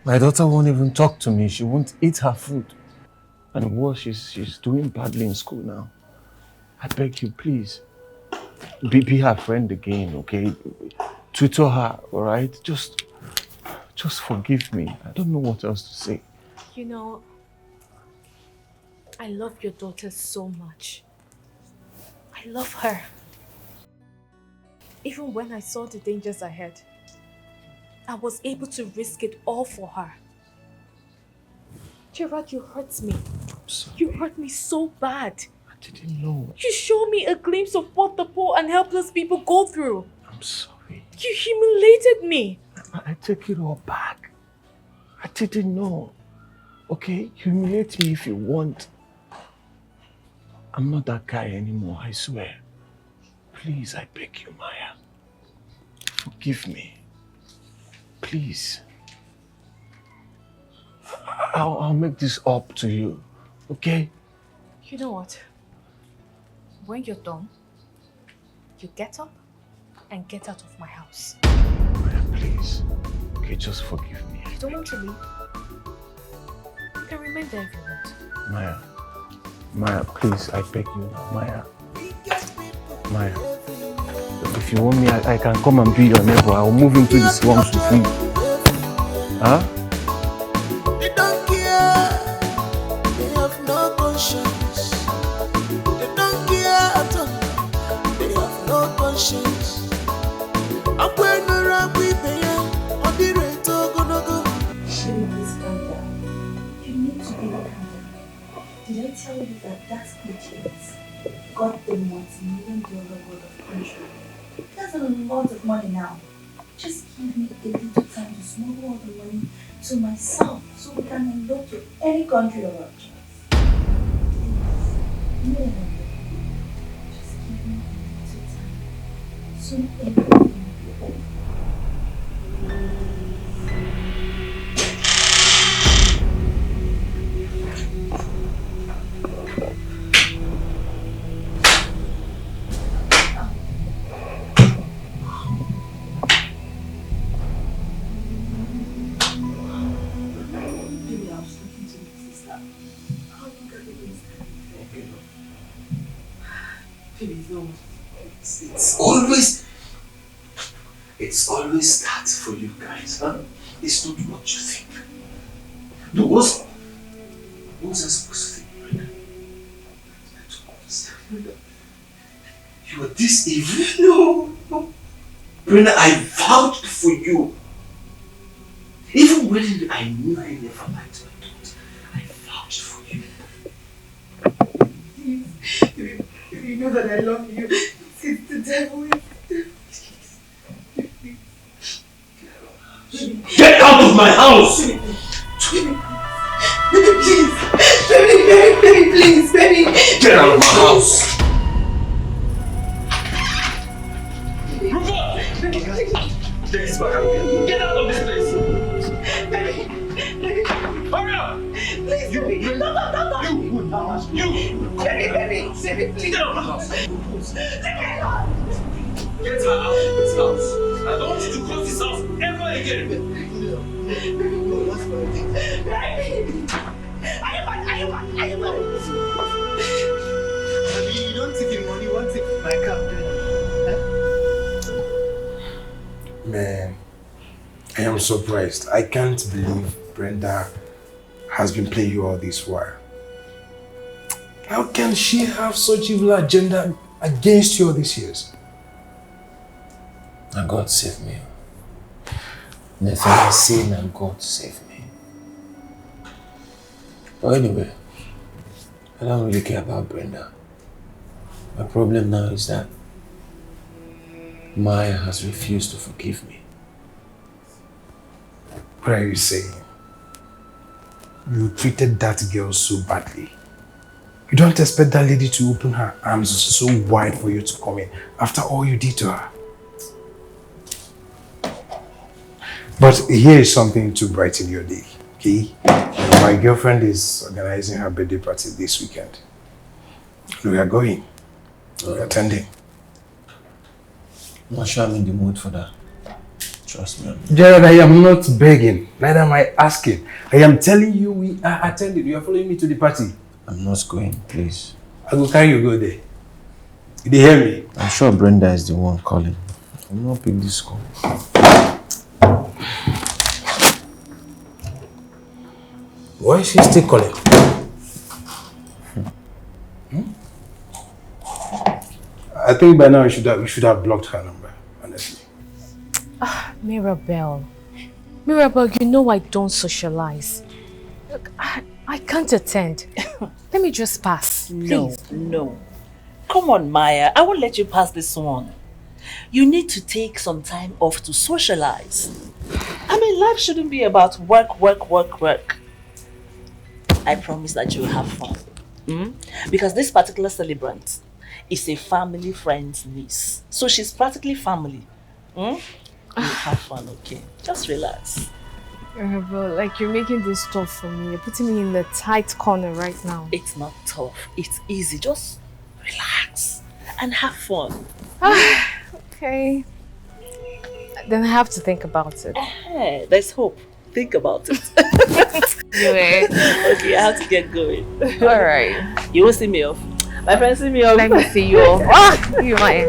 My daughter won't even talk to me. She won't eat her food. And worse, she's doing badly in school now. I beg you, please. Be her friend again, okay? Tutor her, alright? Just forgive me. I don't know what else to say. You know, I love your daughter so much. I love her. Even when I saw the dangers ahead, I was able to risk it all for her. Gerard, you hurt me. You hurt me so bad. I didn't know. You showed me a glimpse of what the poor and helpless people go through. I'm sorry. You humiliated me. I take it all back. I didn't know. Okay? Humiliate me if you want. I'm not that guy anymore, I swear. Please, I beg you, Maya. Forgive me. Please. I'll make this up to you, okay? You know what? When you're done, you get up and get out of my house. Maya, please. Okay, just forgive me. You don't want to leave? You can remain there if you want. Maya, please, I beg you now, Maya. Maya, if you want me, I can come and be your neighbor. I'll move into the slums with you. Huh? They don't care. They have no conscience. They don't care at all. They have no conscience. I'm going around with me. I'm the rate of gonna go. Shirley, please calm down. You need to be calm down. Did I tell you that idiot got the multi-million-dollar worth of contract? That's a lot of money now. Just give me a little time to smuggle all the money to myself so we can elope to any country of our choice. Please. No. Just give me a little time. Soon everything will be over. It's always that for you guys, huh? It's not what you think. No, what's I supposed to think, Brenda? I don't understand, Brenda. You are this evil? No. Brenda, I vouched for you. Even when I knew I never liked my daughter, I vouched for you. You know that I love you. It's the devil. Get out of my house! Baby, please. Baby, please, baby. Get out of my house! Get out of this place! Baby. Hurry up! Please, baby. No. You! Baby, please. Get out of my house! Leave me alone. Get her out of this house! I don't want you to cross this house ever again! Baby. Are you mad? You don't take him money, you want to take my car. Man, I am surprised. I can't believe Brenda has been playing you all this while. How can she have such evil agenda against you all these years? And God save me. Nothing I say, and God save me. But anyway, I don't really care about Brenda. My problem now is that Maya has refused to forgive me. What are you saying? You treated that girl so badly. You don't expect that lady to open her arms so wide for you to come in after all you did to her. But here is something to brighten your day, okay? My girlfriend is organizing her birthday party this weekend. We are going. We are attending. I'm not sure I'm in the mood for that. Trust me. Gerald, I am not begging. Neither am I asking. I am telling you we are attending. You are following me to the party. I'm not going, please. I will carry you go there. Did you hear me? I'm sure Brenda is the one calling. I will not pick this call. Why is she still calling? I think by now we should have blocked her number, honestly. Mirabelle. Mirabelle, you know I don't socialize. Look, I can't attend. Let me just pass, please. No. Come on, Maya. I won't let you pass this one. You need to take some time off to socialize. I mean, life shouldn't be about work. I promise that you'll have fun. Because this particular celebrant is a family friend's niece. So she's practically family. You'll have fun, okay? Just relax. But like, you're making this tough for me. You're putting me in the tight corner right now. It's not tough. It's easy. Just relax and have fun. Okay. Then I have to think about it. Hey, there's hope. Think about it. Anyway. Okay, I have to get going. Alright. You will see me off. My friends see me off. Let me see you off. You might.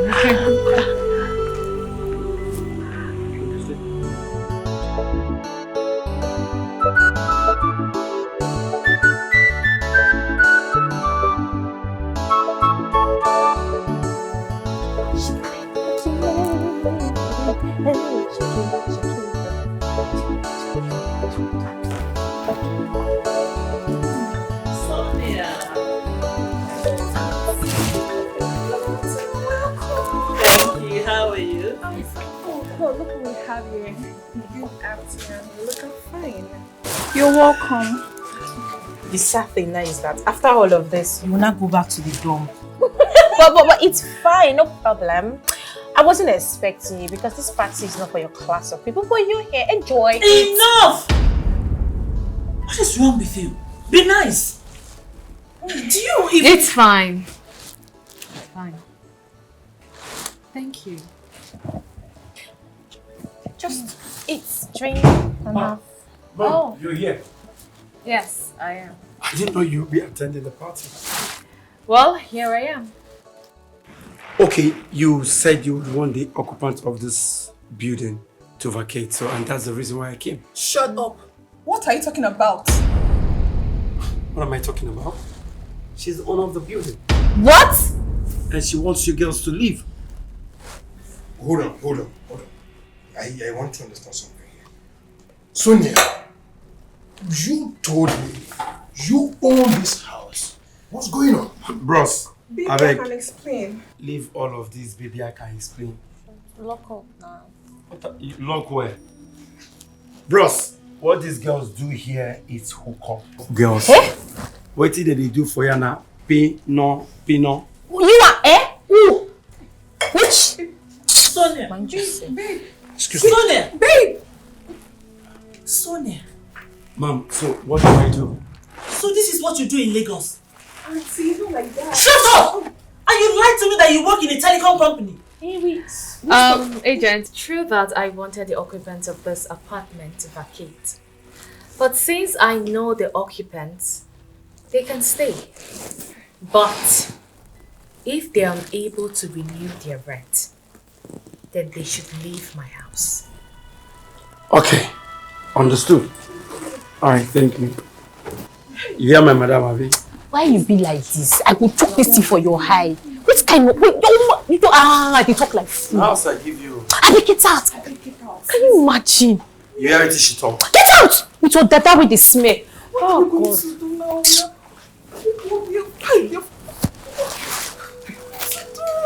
How are you? Oh, look what we have here. Good afternoon. You look fine. You're welcome. The sad thing now is that after all of this, you will not go back to the dorm. but it's fine, no problem. I wasn't expecting you because this party is not for your class of people, but you're here. Enjoy. Enough! What is wrong with you? Be nice. Do you even... It's fine. Fine. Thank you. Just eat, drink, and have. Mom, you're here. Yes, I am. I didn't know you'd be attending the party. Well, here I am. Okay, you said you would want the occupant of this building to vacate, so and that's the reason why I came. Shut up. What are you talking about? What am I talking about? She's the owner of the building. What? And she wants you girls to leave. Hold on. I want to understand something here. Sonia, you told me you own this house. What's going on? Bros, Baby, I I beg. can explain. Leave all of this, baby, I can explain. Lock up now. Lock where? Bros, what these girls do here is hook up. Girls. What did they do for you now? Pino. You are Who? Which? Sonia. Babe. Excuse me. Sonia. Babe. Sonia. Mom, so what do I do? So this is what you do in Lagos? Auntie, you don't like that. Shut up! And you lied to me that you work in a telecom company. Hey, wait. Agent, true that I wanted the occupants of this apartment to vacate. But since I know the occupants, they can stay. But if they are unable to renew their rent, then they should leave my house. Okay, understood. Alright, thank you. You hear my madam, Abi? Why you be like this? I will chop this thing for your eye. Which kind of... Wait, you don't... they talk like fool. House I give you. I get out. Can you imagine? You hear it, she talk. Get out! With your data with the smell. Oh, God.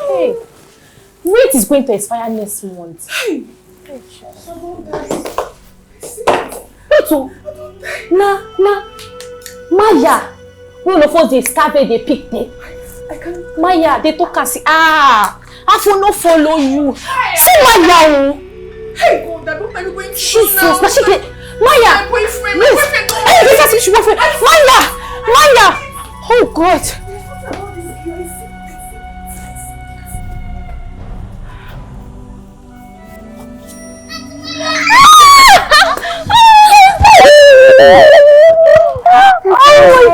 Hey, rent is going to expire next month. Hey. Wait, oh. Maya. One of us, they starve, they pick them. Maya, they talk and say, I will not follow you. See Maya. Hey, God, I don't think we're going to Jesus, now. but she get Maya. My boyfriend, Hey, this is your boyfriend. Maya. Oh, God.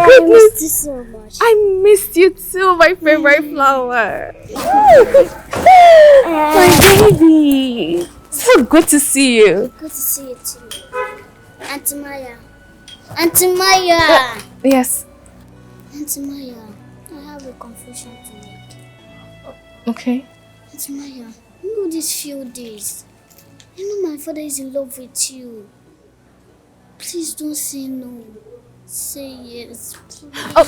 I goodness. missed you so much. I missed you too, my favorite flower. My baby. So good to see you. Good to see you too. Auntie Maya. Auntie Maya. Yes. Auntie Maya, I have a confession to make. Okay. Auntie Maya, you know these few days, you know my father is in love with you. Please don't say no. Say yes, please. Oh,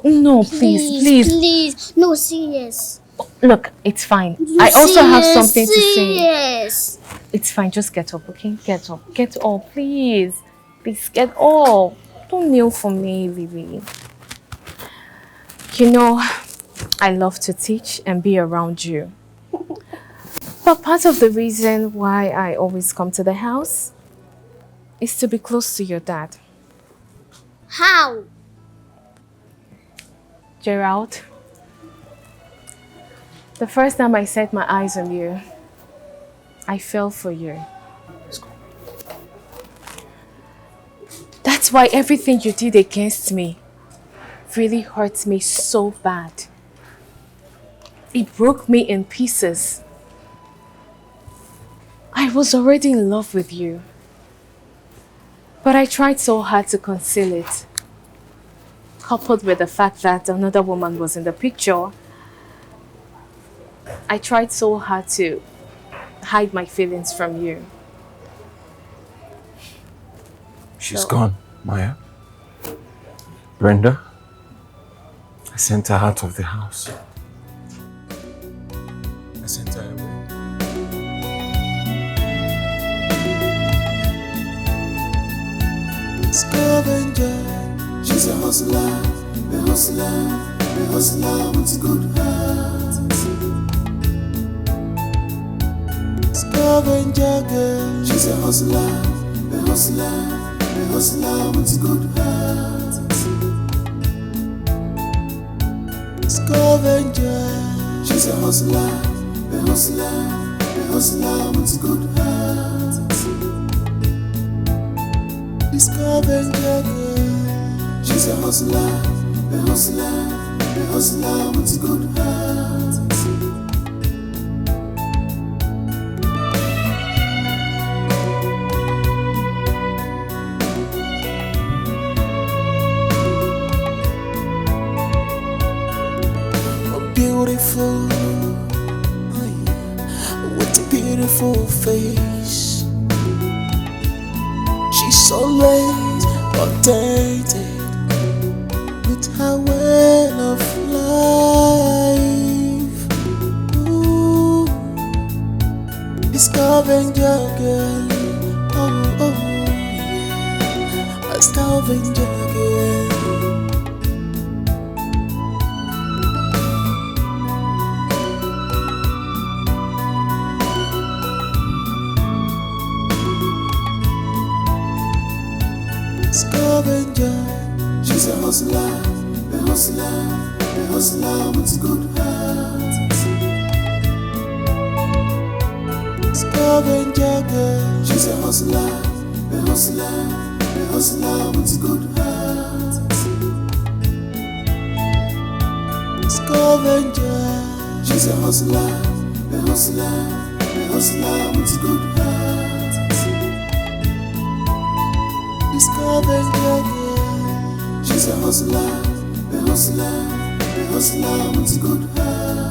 no, please. No, say yes. Look, it's fine. You I also say have yes, something to say say. Yes. It's fine, just get up, okay? Get up. Get up, please. Please get up. Don't kneel for me, Lily. You know, I love to teach and be around you. But part of the reason why I always come to the house is to be close to your dad. How? Gerald, the first time I set my eyes on you, I fell for you. That's why everything you did against me really hurt me so bad. It broke me in pieces. I was already in love with you, but I tried so hard to conceal it. Coupled with the fact that another woman was in the picture, I tried so hard to hide my feelings from you. She's gone, Maya. Brenda, I sent her out of the house. I sent her away. Scavenger, she's a hustler, a hustler, a hustler with a good heart. Scavenger girl, she's a hustler, a hustler, a hustler with a good heart. Scavenger, she's a hustler, a hustler, a hustler with a good heart. Scavenger girl, she's a hustler, a hustler, a hustler with a good heart. A beautiful, with a beautiful face. She's always contented with her way of life. Ooh, the scavenger girl, oh, yeah, a scavenger girl. Scavenger, she's a hustler, a hustler, a hustler with a good heart. Scavenger girl, she's a hustler, a hustler, a hustler with a good heart. Scavenger, she's a hustler, a hustler, a hustler with a good heart. Scavenger girl, she's a hustler, a hustler, a hustler with a good heart.